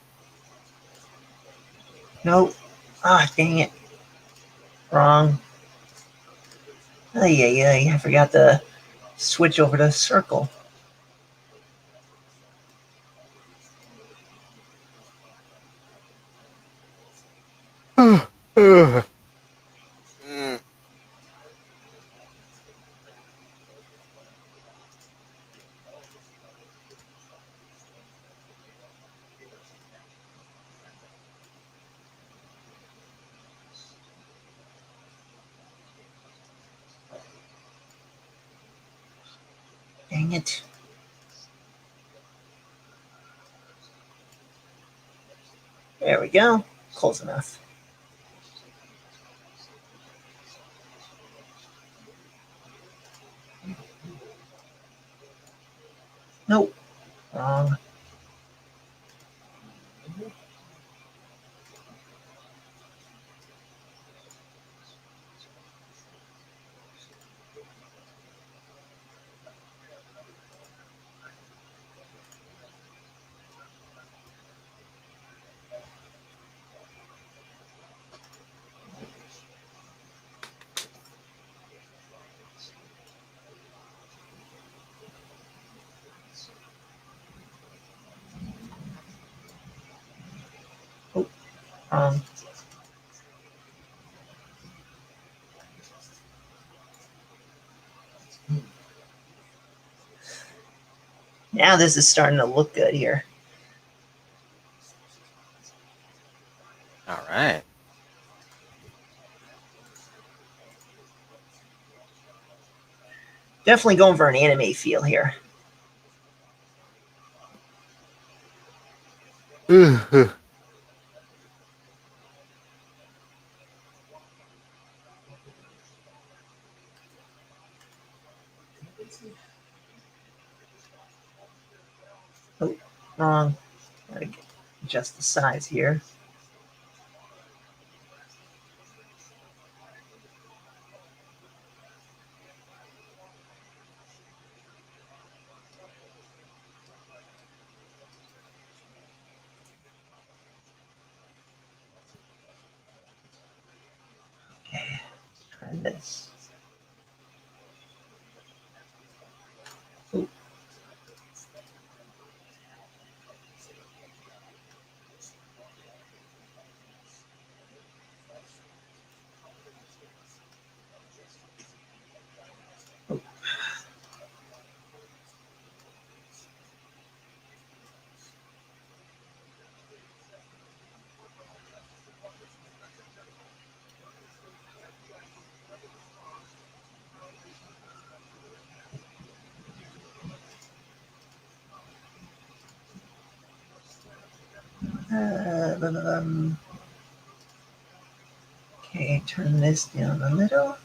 Nope. Ah, dang it. Wrong. Oh, yeah. I forgot to switch over to circle. Dang it. There we go. Close enough. Nope. Wrong. Oh, wrong. Now this is starting to look good here. All right. Definitely going for an anime feel here. Oh, wrong. Gotta adjust the size here. Okay, try this. Ooh. Okay, turn this down a little.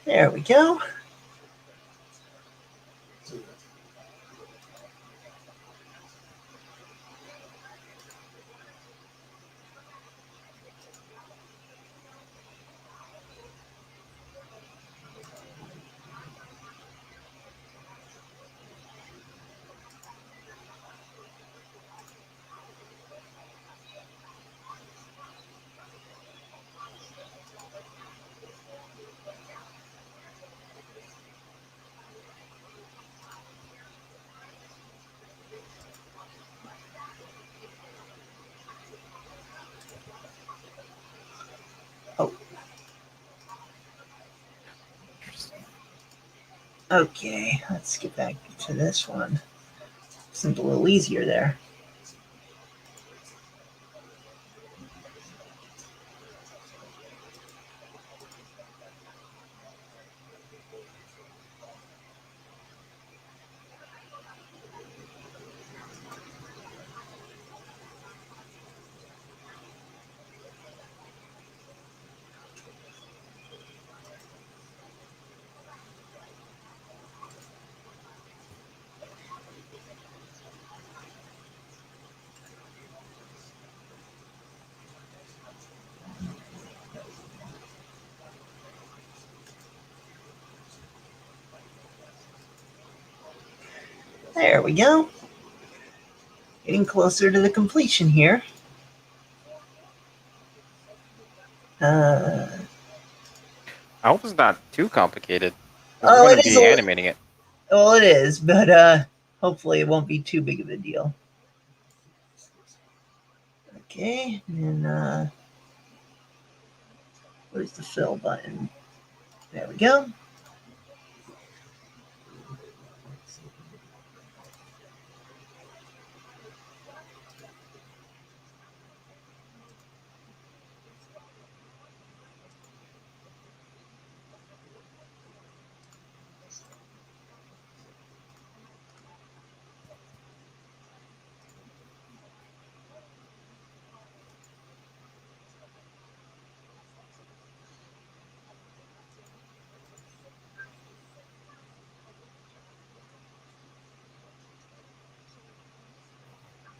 There we go. Oh. Okay, let's get back to this one. Seems a little easier there. There we go. Getting closer to the completion here. I hope it's not too complicated. 'Cause Oh, we're it going to is be animating it. well, it is, but Hopefully it won't be too big of a deal. Okay, and then where's the fill button? There we go.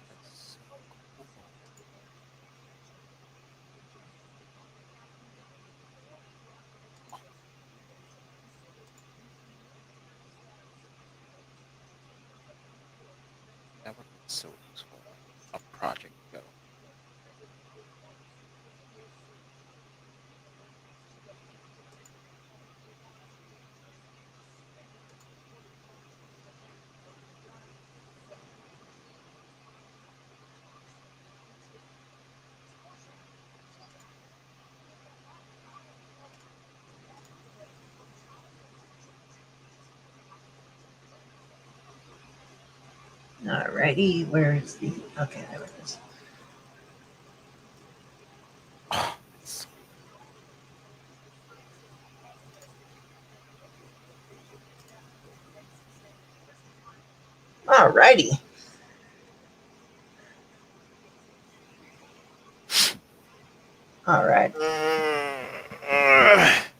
That's so cool. That would be so useful. A project go. Alrighty, where is the... Okay, there it is. Oh, it's Alrighty. All right.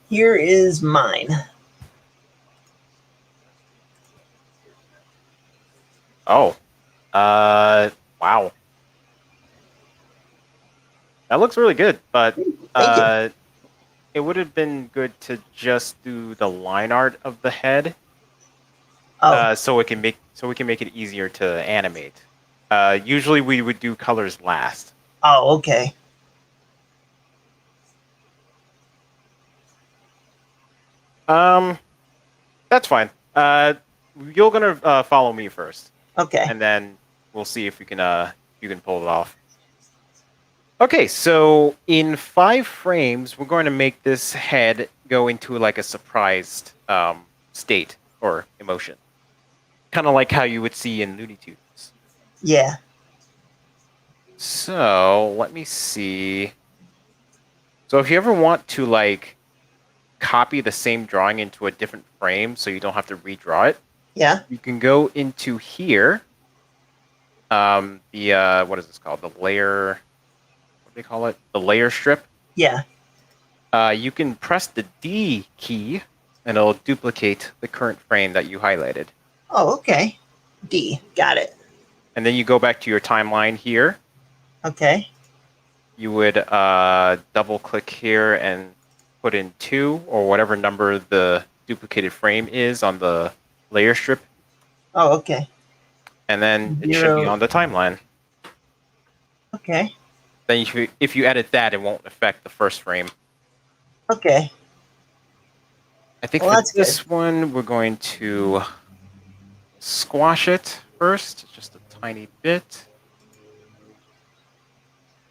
Here is mine. Oh. Wow. That looks really good, but Thank you. it would have been good to just do the line art of the head, Oh, so we can make it easier to animate. Usually we would do colors last. oh, okay. That's fine. You're gonna follow me first, Okay. and then we'll see if you can pull it off. Okay, so in 5 frames, we're going to make this head go into like a surprised state or emotion, kind of like how you would see in Looney Tunes. Yeah. So let me see. So if you ever want to like copy the same drawing into a different frame, so you don't have to redraw it, Yeah. you can go into here. The what is this called? The layer. What do they call it? The layer strip. Yeah. You can press the D key, and it'll duplicate the current frame that you highlighted. Oh, okay. D. Got it. And then you go back to your timeline here. Okay. You would double click here and put in 2 or whatever number the duplicated frame is on the layer strip. Oh, okay. And then it should be 0. on the timeline. Okay. Then if you edit that, it won't affect the first frame. Okay. I think Well, for that's this good. one, we're going to squash it first, just a tiny bit.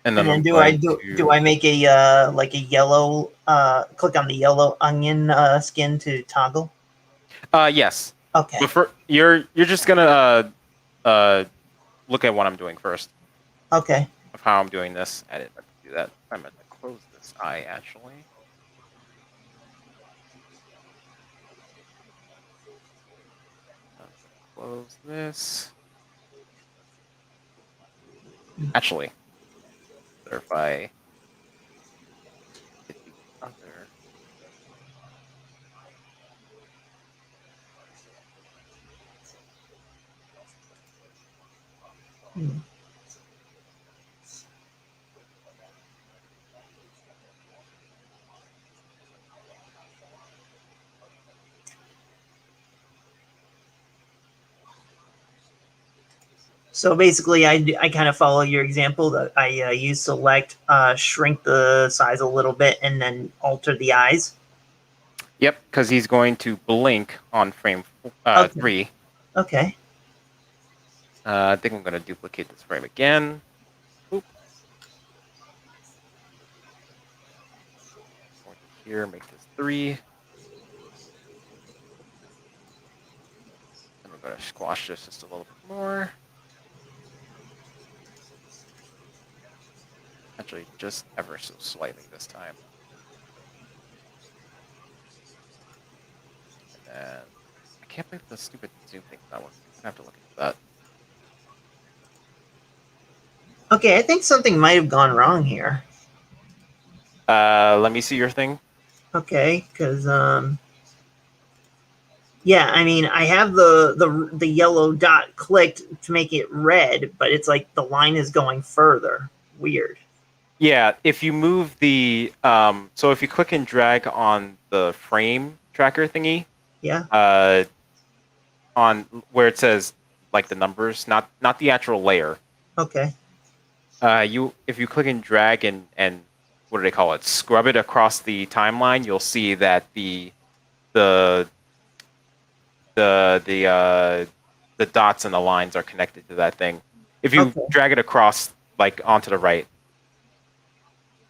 And And then then I'm do I going do to... I make a like a yellow click on the yellow onion skin to toggle? Yes. Okay. But you're just gonna look at what I'm doing first, Okay. of how I'm doing this. I didn't meant to do that. I meant to close this eye, actually. Close this. Actually, better if I hit the other. Hmm. So basically, I kind of follow your example that I use select, shrink the size a little bit, and then alter the eyes. Yep, because he's going to blink on frame Okay. 3. Okay. I think I'm going to duplicate this frame again. Oop. Over here, make this 3. And we're going to squash this just a little bit more. Actually, just ever so slightly this time. And then I can't believe the stupid zoom thing's not working. I have to look into that. Okay, I think something might have gone wrong here. Let me see your thing. Okay, because yeah, I mean, I have the yellow dot clicked to make it red, but it's like the line is going further. Weird. Yeah, if you move the so if you click and drag on the frame tracker thingy, Yeah. On where it says like the numbers, not the actual layer. Okay. If you click and drag and what do they call it? Scrub it across the timeline, you'll see that the the dots and the lines are connected to that thing. If you Okay. drag it across like onto the right,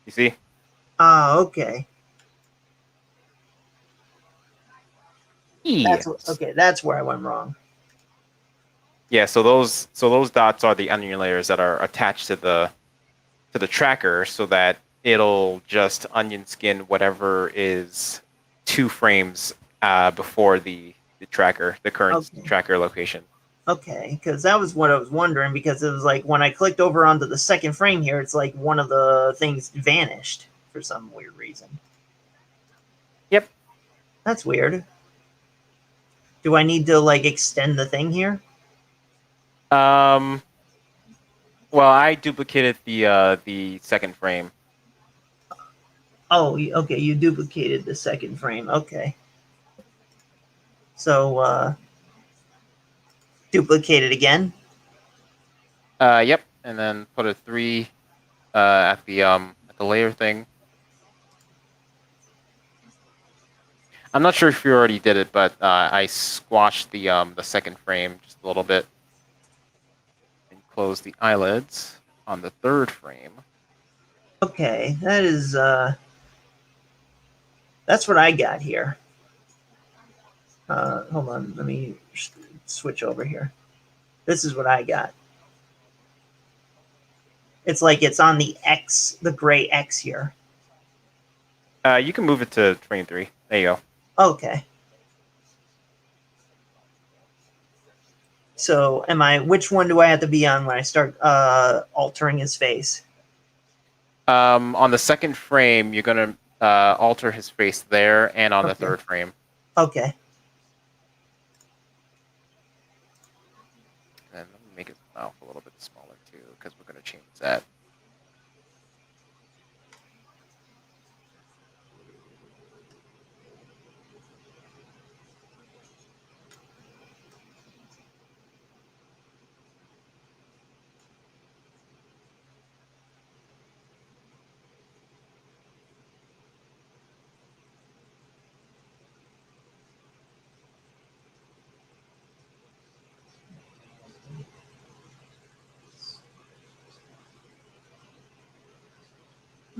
you see? Okay. Yeah. That's where I went wrong. Yeah, so those dots are the onion layers that are attached to the tracker so that it'll just onion skin whatever is 2 frames before the tracker, the current Okay. tracker location. Okay, because that was what I was wondering. Because it was like when I clicked over onto the second frame here, it's like one of the things vanished for some weird reason. Yep. That's weird. Do I need to like extend the thing here? Um. Well, I duplicated the second frame. Oh, okay. You duplicated the second frame. Okay. So duplicate it again. Yep. And then put a 3 at the layer thing. I'm not sure if you already did it, but I squashed the second frame just a little bit and close the eyelids on the third frame. Okay, that's what I got here. Hold on, let me switch over here. This is what I got. It's like it's on the X, the gray X here. You can move it to frame 3. There you go. Okay. So which one do I have to be on when I start altering his face? On the second frame, you're gonna alter his face there, and on the Okay. third frame. Okay. And let me make his mouth a little bit smaller too, because we're gonna change that.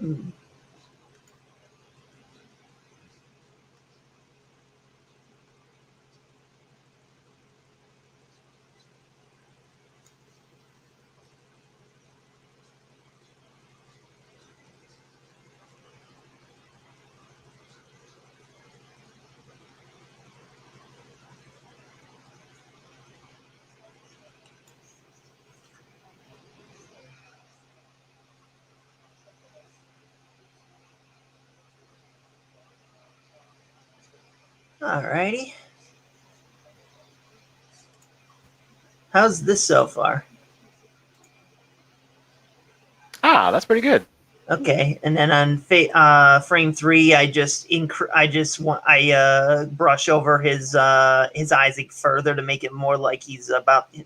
Hmm. Alrighty. How's this so far? Ah, that's pretty good. Okay, and then on frame 3, I brush over his eyes further to make it more like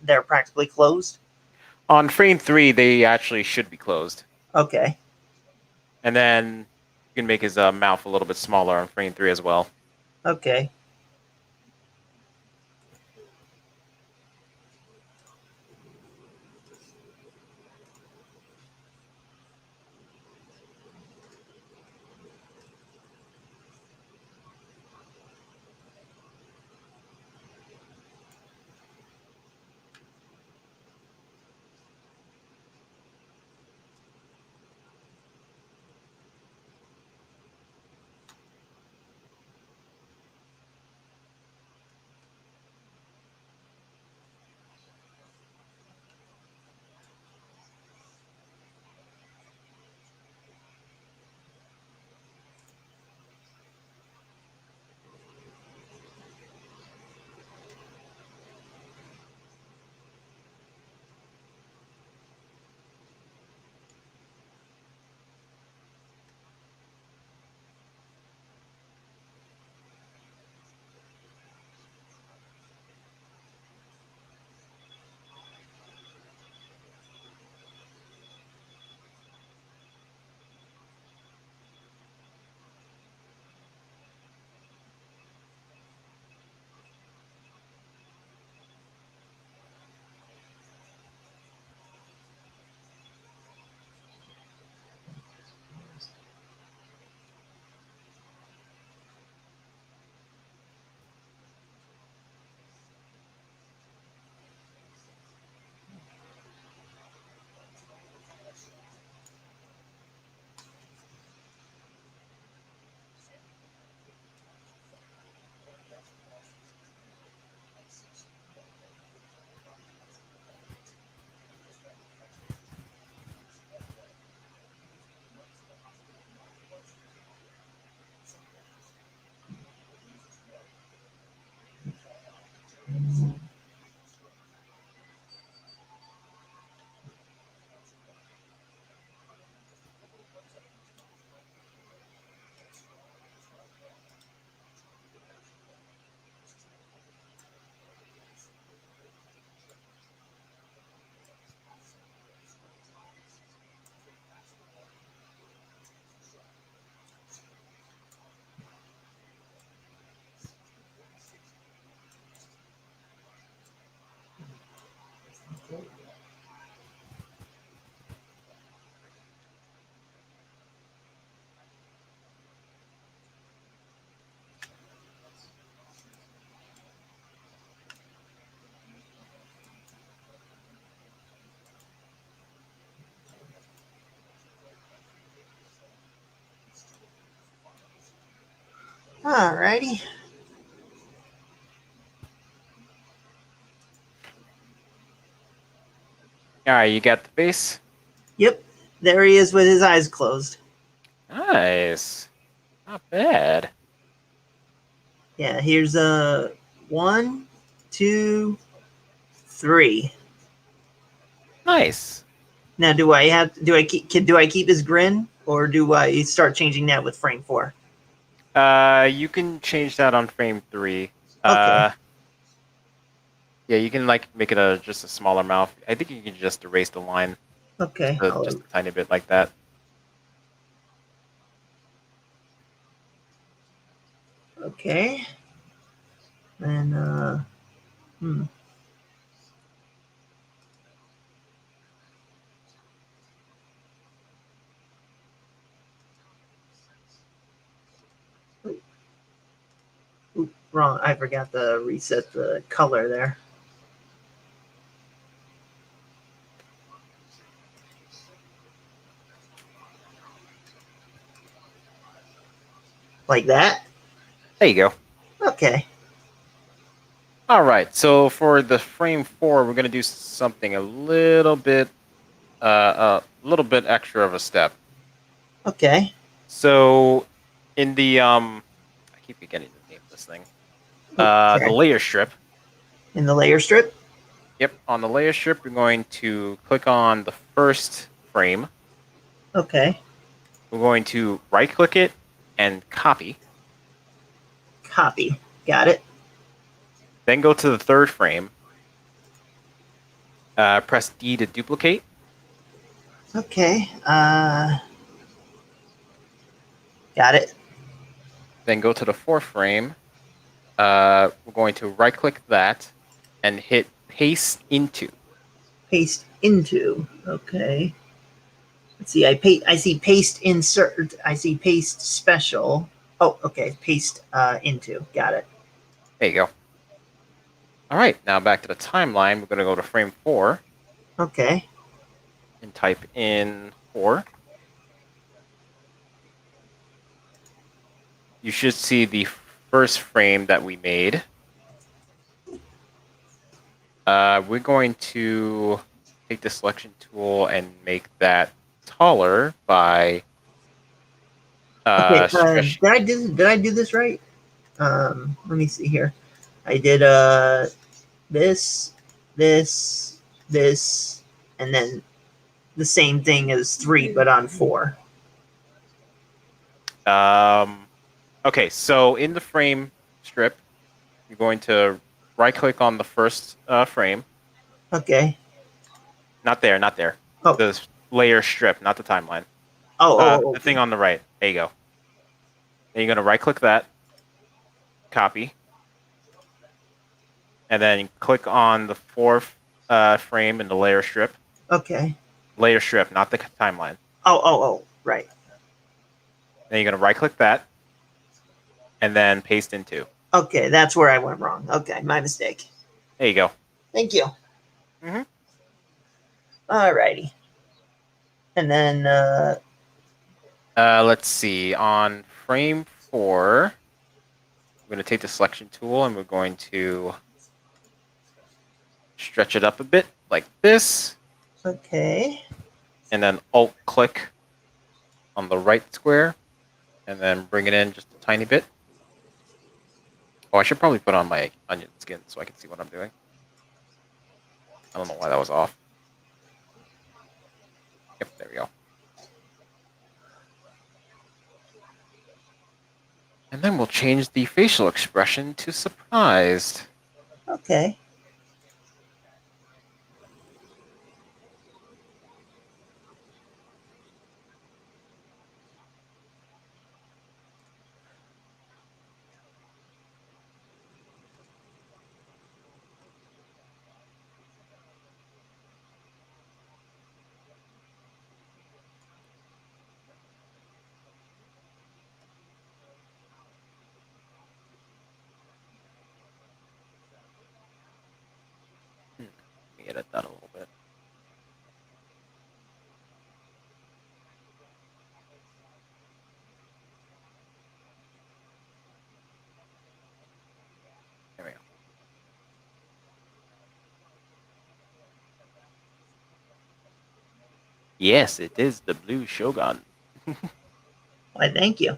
they're practically closed. On frame 3, they actually should be closed, Okay. and then you can make his mouth a little bit smaller on frame 3 as well. Okay. Alrighty. All right, you got the face. Yep. There he is with his eyes closed. Nice. Not bad. Yeah, here's a 1, 2, 3. Nice. Now, do I keep his grin, or do I start changing that with frame 4? You can change that on frame 3. Okay. Yeah, you can like make it just a smaller mouth. I think you can just erase the line Okay. just a tiny bit like that. Okay. And Oop, wrong. I forgot to reset the color there. Like that. There you go. Okay. All right. So for the frame 4, we're gonna do something a little bit extra of a step. Okay. So in the I keep forgetting the name of this thing. The Okay. layer strip. In the layer strip. Yep, on the layer strip, we're going to click on the first frame. Okay. We're going to right click it and copy. Copy. Got it. Then go to the third frame. Press D to duplicate. Okay. Got it. Then go to the fourth frame. We're going to right click that and hit paste into. Paste into. Okay. Let's see. I see paste insert. I see paste special. Oh, okay. Paste into. Got it. There you go. All right, now back to the timeline. We're going to go to frame 4 Okay. and type in 4. You should see the first frame that we made. We're going to take the selection tool and make that taller by Okay. stretch. Did I do this right? Let me see here. I did this, this, this, and then the same thing as 3, but on 4. Okay, so in the frame strip, you're going to right click on the first frame. Okay. Not there, not there. Oh. The layer strip, not the timeline. The thing Okay. on the right. There you go. Then you're going to right click that, copy, and then click on the fourth frame in the layer strip. Okay. Layer strip, not the timeline. Oh, right. Then you're going to right click that, and then paste into. Okay, that's where I went wrong. Okay, my mistake. There you go. Thank you. Mm-hmm. Alrighty. And then Let's see. On frame 4, we're going to take the selection tool and we're going to stretch it up a bit like this. okay. And then alt click on the right square and then bring it in just a tiny bit. Oh, I should probably put on my onion skin so I can see what I'm doing. I don't know why that was off. Yep, there we go. And then we'll change the facial expression to surprised. Okay. Yes, it is the blue Shogun. Why, thank you.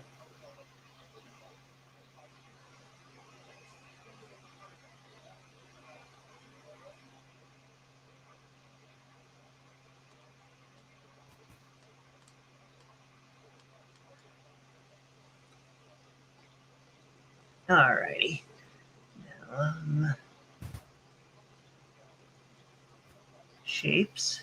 Alrighty. Shapes.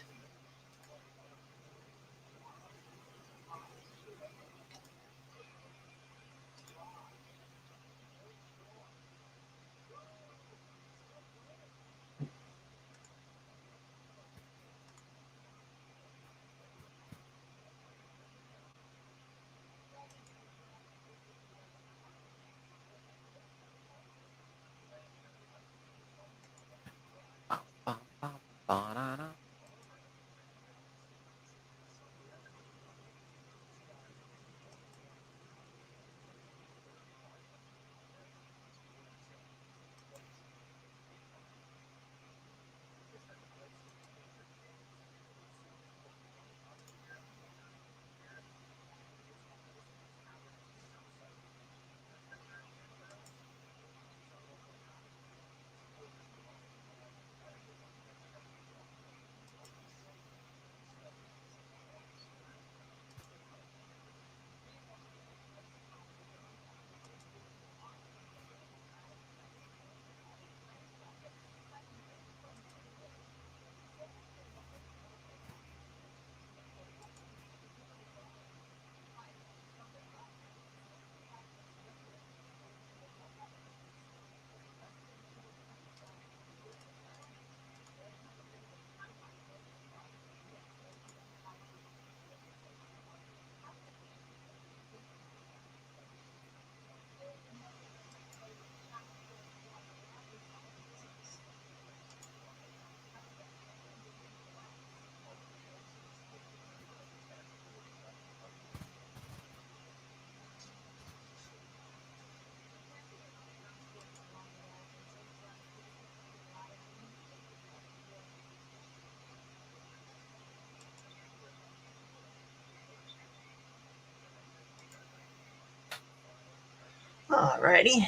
Alrighty.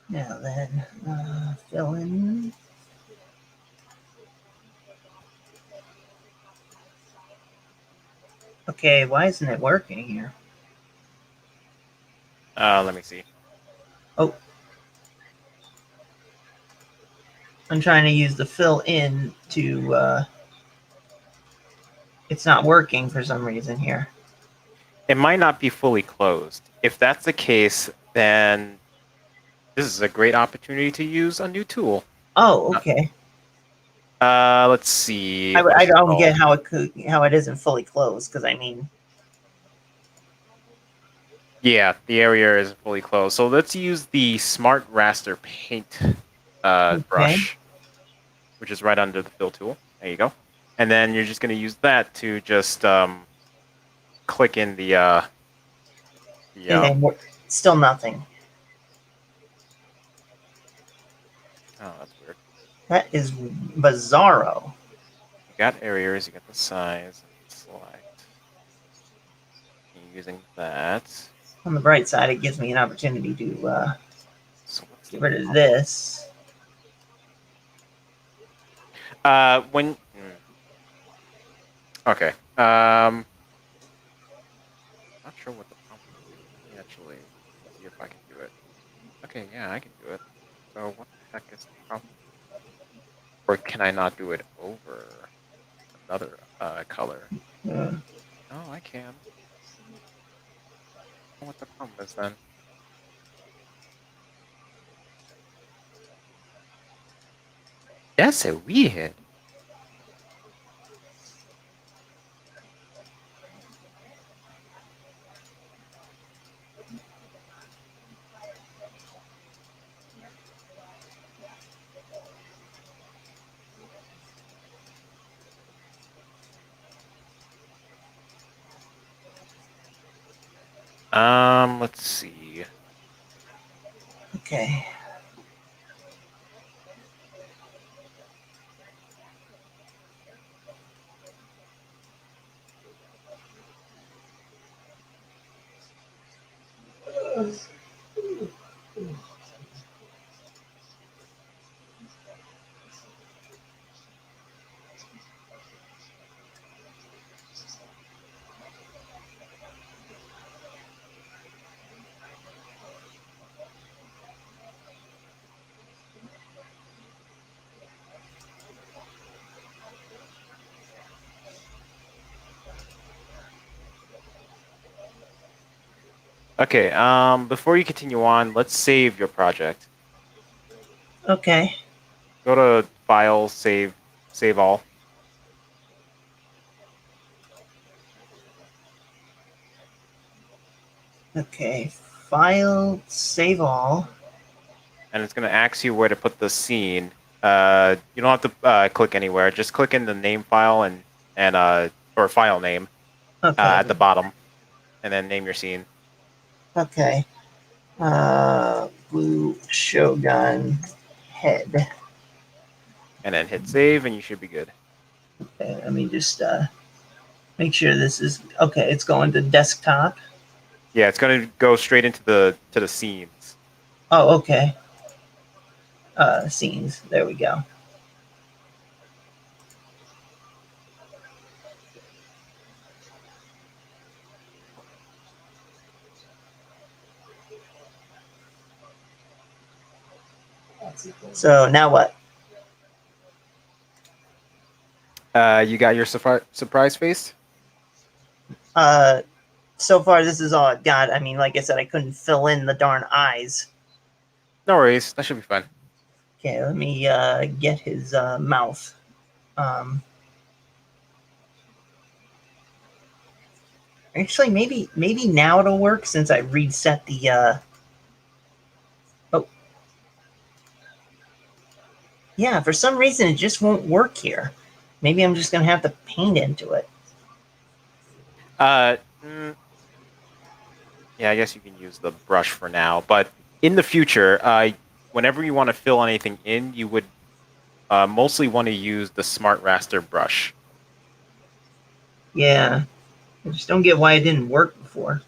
Now then, fill in. Okay, why isn't it working here? Let me see. Oh. I'm trying to use the fill in to, it's not working for some reason here. It might not be fully closed. If that's the case, then this is a great opportunity to use a new tool. Oh, okay. Let's see. I What is it don't called? get how it isn't fully closed, because I mean, Yeah, the area isn't fully closed. So let's use the Smart Raster Paint okay. brush, which is right under the fill tool. There you go. And then you're just going to use that to just click in the Okay, still nothing. oh, that's weird. That is bizarro. You got areas, you got the size, and select. You're using that. On the bright side, it gives me an opportunity to So what's get the rid of problem? this. When okay. Not sure what the problem is. Let me actually see if I can do it. Okay, yeah, I can do it. So what the heck is the problem? Or can I not do it over another color? Uh, No, I can. I don't know what the problem is then. That's so weird. Let's see. okay. Okay, before you continue on, let's save your project. Okay. Go to File, Save All. Okay. File, save all. And it's going to ask you where to put the scene. You don't have to click anywhere. Just click in the name file and or file name Okay. at the bottom, and then name your scene. Okay. Blue Shogun head. And then hit save, and you should be good. Okay, let me just make sure this is okay. It's going to desktop. Yeah, it's going to go straight into the scenes. Oh, okay. Scenes. There we go. So now what? You got your surprise face? So far this is all I've got. I mean, like I said, I couldn't fill in the darn eyes. No worries. That should be fine. Okay, let me get his mouth. Actually, maybe now it'll work since I reset the. Oh, yeah. For some reason, it just won't work here. Maybe I'm just gonna have to paint into it. Uh, mm, yeah, I guess you can use the brush for now, but in the future, whenever you want to fill anything in, you would mostly want to use the Smart Raster brush. Yeah, I just don't get why it didn't work before.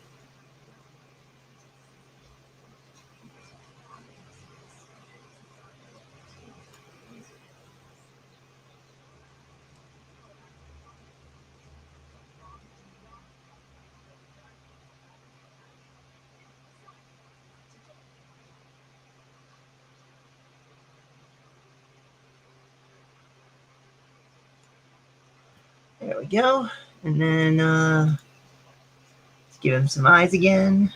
There we go. And then let's give him some eyes again.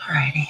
Alrighty.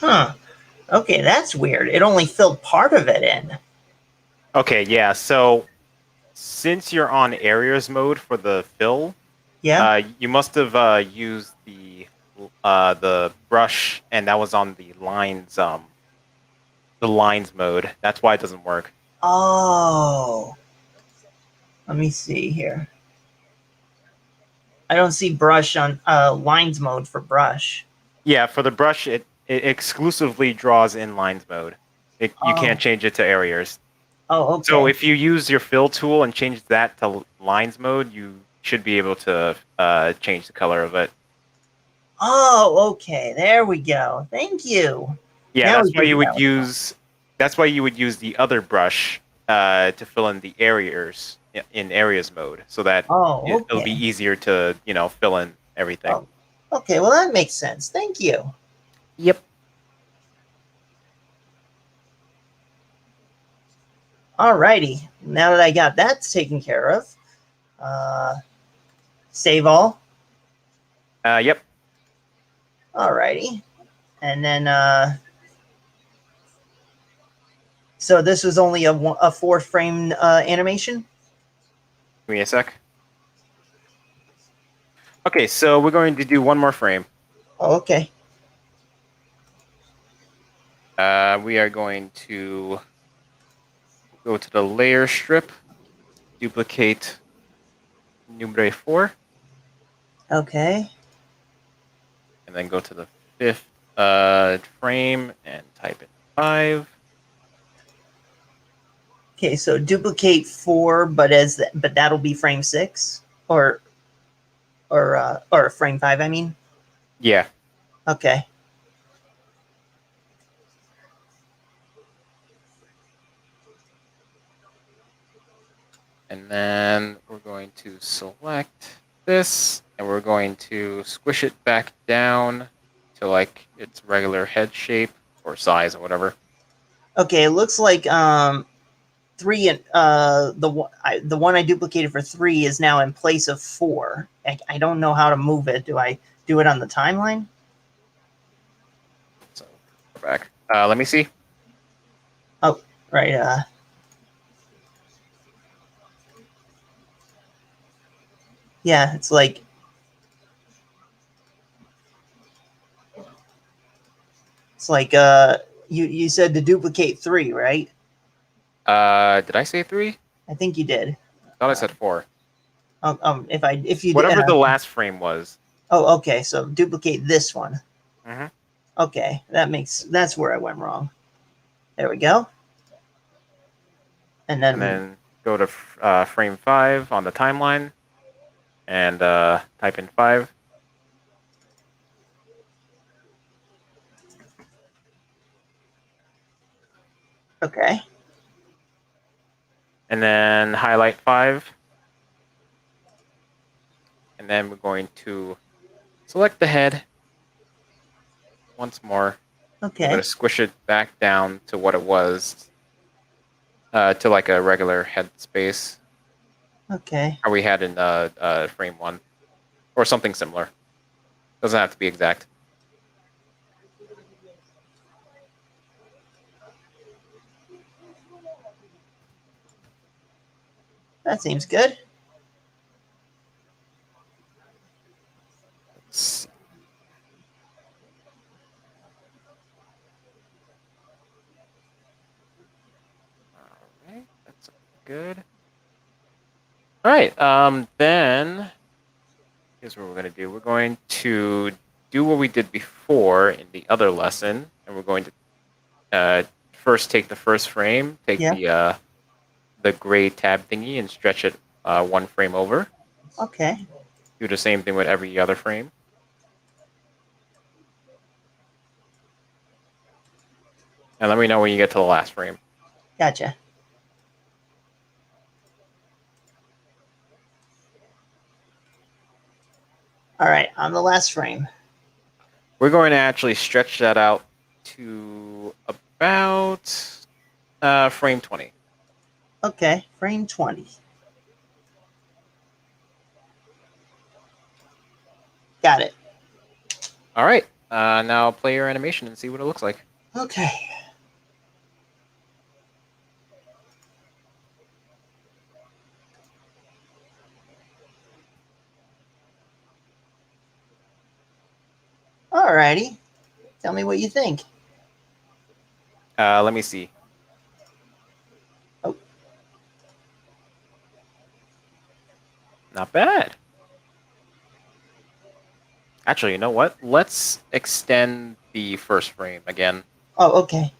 Huh. Okay, that's weird. It only filled part of it in. Okay, yeah. So since you're on areas mode for the fill, Yeah. you must have used the brush, and that was on the lines mode. That's why it doesn't work. Oh. Let me see here. I don't see brush on lines mode for brush. Yeah, for the brush, it exclusively draws in lines mode. You can't Oh. change it to areas. Oh, So okay. if you use your fill tool and change that to lines mode, you should be able to change the color of it. Oh, okay. There we go. Thank you. Yeah, Now we figured out. that's why you would use the other brush to fill in the areas in areas mode, so that Oh, it'll be okay. easier to fill in everything. Oh, okay. Well, that makes sense. Thank you. Yep. Alrighty. Now that I got that taken care of, uh, save all. Yep. Alrighty. And then, so this was only a 4-frame animation? Give me a sec. Okay, so we're going to do one more frame. Oh, okay. We are going to go to the layer strip, duplicate numero 4, Okay. and then go to the 5th frame and type in 5. Okay, so duplicate 4, but that'll be frame 6 or frame 5, I mean. Yeah. Okay. And then we're going to select this, and we're going to squish it back down to like its regular head shape or size or whatever. Okay, it looks like 3 and the one I duplicated for 3 is now in place of 4. I don't know how to move it. Do I do it on the timeline? So go back. Let me see. Oh, right. Yeah, it's like you said to duplicate 3, right? Did I say 3? I think you did. I thought I said 4. If you Whatever the last frame was. oh, okay, so duplicate this one. Mm-hmm. Okay, that's where I went wrong. There we go. And then go to frame 5 on the timeline and type in 5. okay. And then highlight 5. And then we're going to select the head once more. We're going Okay. to squish it back down to what it was, to like a regular head space. Okay. How we had in frame 1, or something similar. Doesn't have to be exact. That seems good. Let's see. All right, that's good. All right, then here's what we're going to do. We're going to do what we did before in the other lesson, and we're going to first take the first frame, take Yeah. the gray tab thingy, and stretch it 1 frame over. Okay. Do the same thing with every other frame. And let me know when you get to the last frame. Gotcha. All right, on the last frame. We're going to actually stretch that out to about frame 20. Okay, frame 20. Got it. All right. Now play your animation and see what it looks like. Okay. Alrighty. Tell me what you think. Let me see. Oh. Not bad. Actually, you know what? Let's extend the first frame again. Oh, okay.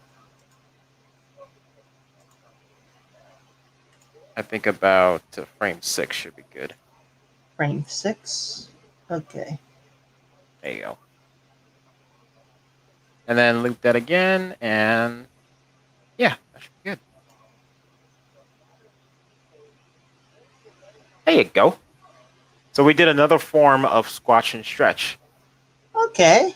I think about frame 6 should be good. Frame 6. Okay. There you go. And then loop that again, and yeah, that should be good. There you go. So we did another form of squash and stretch, Okay.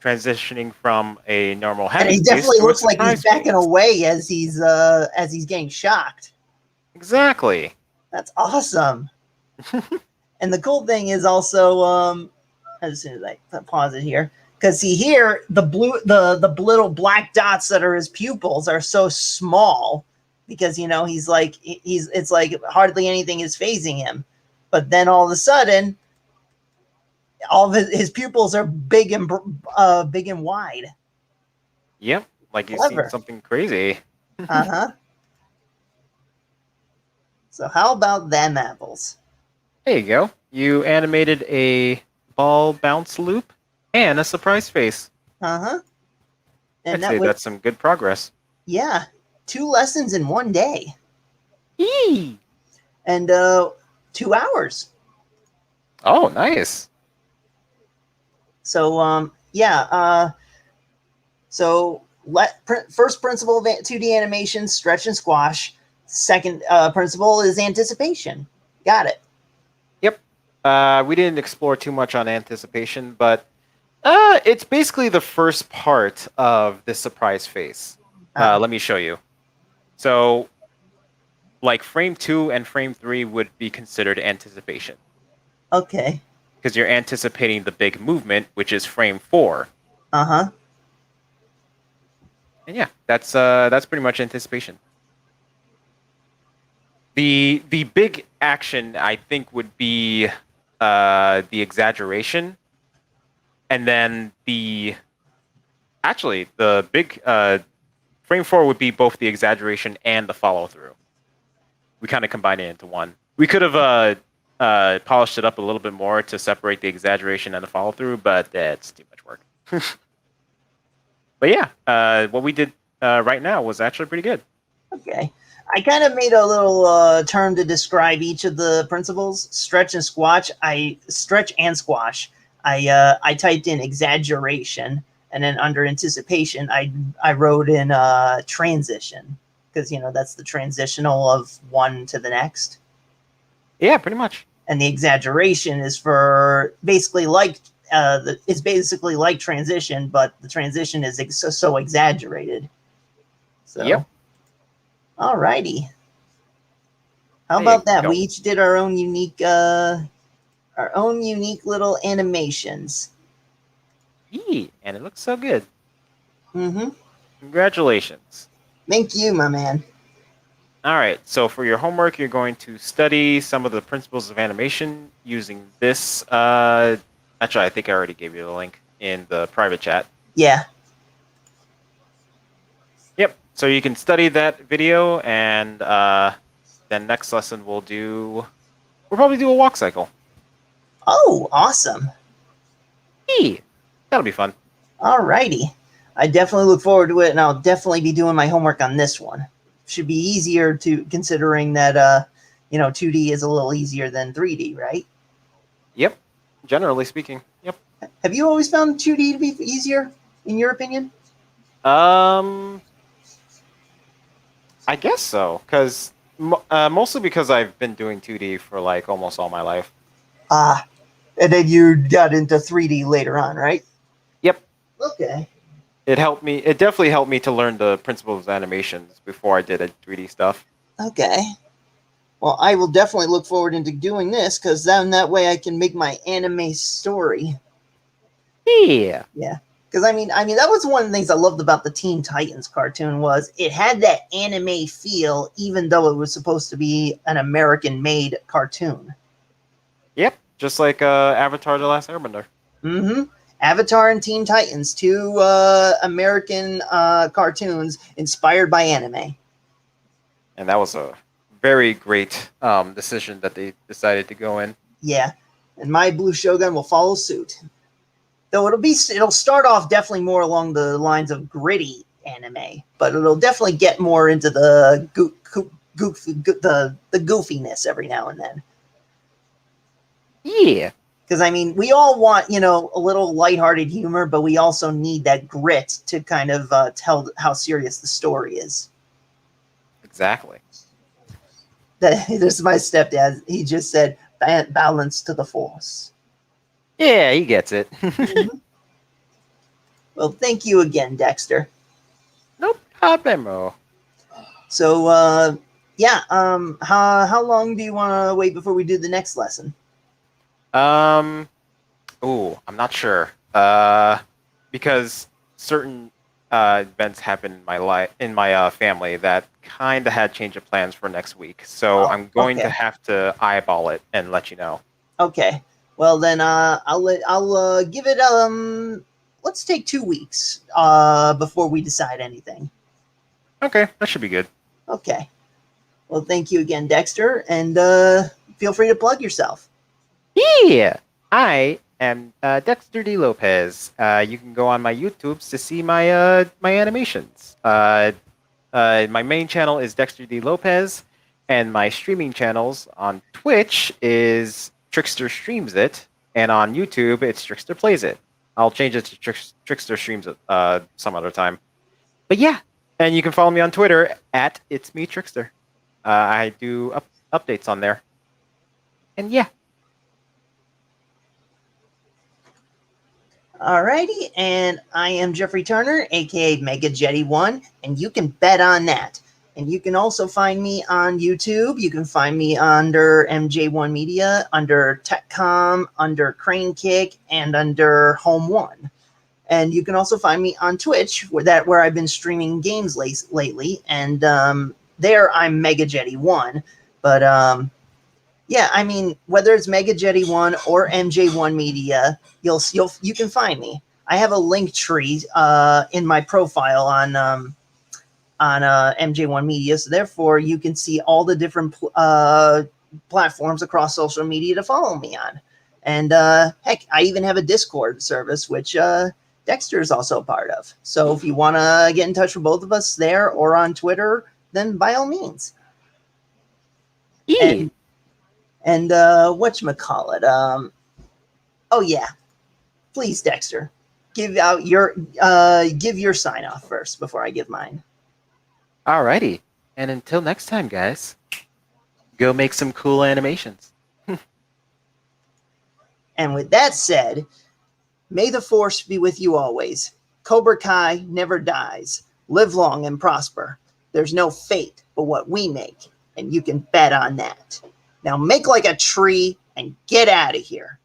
transitioning from a normal And happy he face definitely to a looks like he's surprise backing face. away as he's getting shocked. Exactly. That's awesome. And the cool thing is also, as soon as I pause it here, because see here, the little black dots that are his pupils are so small because he's like it's like hardly anything is phasing him, but then all of a sudden, all of his pupils are big and wide. Yep, like you've seen Clever. something crazy. Uh-huh. So how about them apples? There you go. You animated a ball bounce loop and a surprise face. Uh-huh. And I'd that say was, that's some good progress. yeah, 2 lessons in one day. Eee! And 2 hours. Oh, nice. So yeah, so first principle of 2D animation, stretch and squash. Second principle is anticipation. Got it. Yep. We didn't explore too much on anticipation, but it's basically the first part of the surprise face. Let me show you. So, like frame 2 and frame 3 would be considered anticipation Okay. because you're anticipating the big movement, which is frame 4. Uh-huh. And yeah, that's pretty much anticipation. The big action I think would be the exaggeration, and then the big frame 4 would be both the exaggeration and the follow through. We kind of combine it into one. We could have polished it up a little bit more to separate the exaggeration and the follow through, but it's too much work. But yeah, what we did right now was actually pretty good. Okay. I kind of made a little term to describe each of the principles: stretch and squash. Stretch and squash. I typed in exaggeration, and then under anticipation, I wrote in transition, because that's the transitional of one to the next. Yeah, pretty much. And the exaggeration is for basically like it's basically like transition, but the transition is so exaggerated. So. Yep. Alrighty. How There you about that? go. We each did our own unique little animations. And it looks so good. Mm-hmm. Congratulations. Thank you, my man. All right, so for your homework, you're going to study some of the principles of animation using this. Actually, I think I already gave you the link in the private chat. Yeah. Yep, so you can study that video, and then next lesson we'll probably do a walk cycle. Oh, awesome. That'll be fun. Alrighty. I definitely look forward to it, and I'll definitely be doing my homework on this one. Should be easier considering that 2D is a little easier than 3D, right? Yep, generally speaking. Yep. Have you always found 2D to be easier, in your opinion? I guess so, because mostly because I've been doing 2D for like almost all my life. And then you got into 3D later on, right? Yep. Okay. It definitely helped me to learn the principles of animations before I did 3D stuff. Okay. Well, I will definitely look forward into doing this, because then that way I can make my anime story. Yeah. Yeah. Because I mean, that was one of the things I loved about the Teen Titans cartoon was it had that anime feel, even though it was supposed to be an American-made cartoon. Yep, just like Avatar: The Last Airbender. Mm-hmm. Avatar and Teen Titans, two American cartoons inspired by anime. And that was a very great decision that they decided to go in. Yeah, and My Blue Shogun will follow suit. Though it'll start off definitely more along the lines of gritty anime, but it'll definitely get more into the the goofiness every now and then. Yeah. Because I mean, we all want a little lighthearted humor, but we also need that grit to kind of tell how serious the story is. Exactly. This is my stepdad. He just said, "Balance to the force." Yeah, he gets it. Well, thank you again, Dexter. No problemo. So, yeah. How long do you want to wait before we do the next lesson? I'm not sure. Because certain events happen in my life, in my family, that kind of had change of plans for next week. So I'm going to have to eyeball it and let you know. Okay. Well, then I'll give it let's take 2 weeks before we decide anything. Okay, that should be good. Okay. Well, thank you again, Dexter, and feel free to plug yourself. Yeah, I am Dexter D. Lopez. You can go on my YouTubes to see my my animations. My main channel is Dexter D. Lopez, and my streaming channels on Twitch is Trickster Streams It, and on YouTube it's Trickster Plays It. I'll change it to Trickster Streams It some other time. But yeah, and you can follow me on Twitter at It's Me Trickster. I do updates on there. And yeah. Alrighty, and I am Jeffrey Turner, aka Mega Jetty 1, and you can bet on that. And you can also find me on YouTube. You can find me under MJ1 Media, under TechCom, under Crane Kick, and under Home One. And you can also find me on Twitch, where I've been streaming games lately. And there I'm Mega Jetty 1. But yeah, I mean, whether it's Mega Jetty 1 or MJ1 Media, you can find me. I have a LinkTree in my profile on MJ1 Media, so therefore you can see all the different platforms across social media to follow me on. And heck, I even have a Discord service, which Dexter is also a part of. So if you want to get in touch with both of us there or on Twitter, then by all means. Yeah. And whatchamacallit? Oh yeah, please, Dexter, give out your sign off first before I give mine. Alrighty. And until next time, guys, go make some cool animations. And with that said, may the force be with you always. Cobra Kai never dies. Live long and prosper. There's no fate but what we make, and you can bet on that. Now make like a tree and get out of here.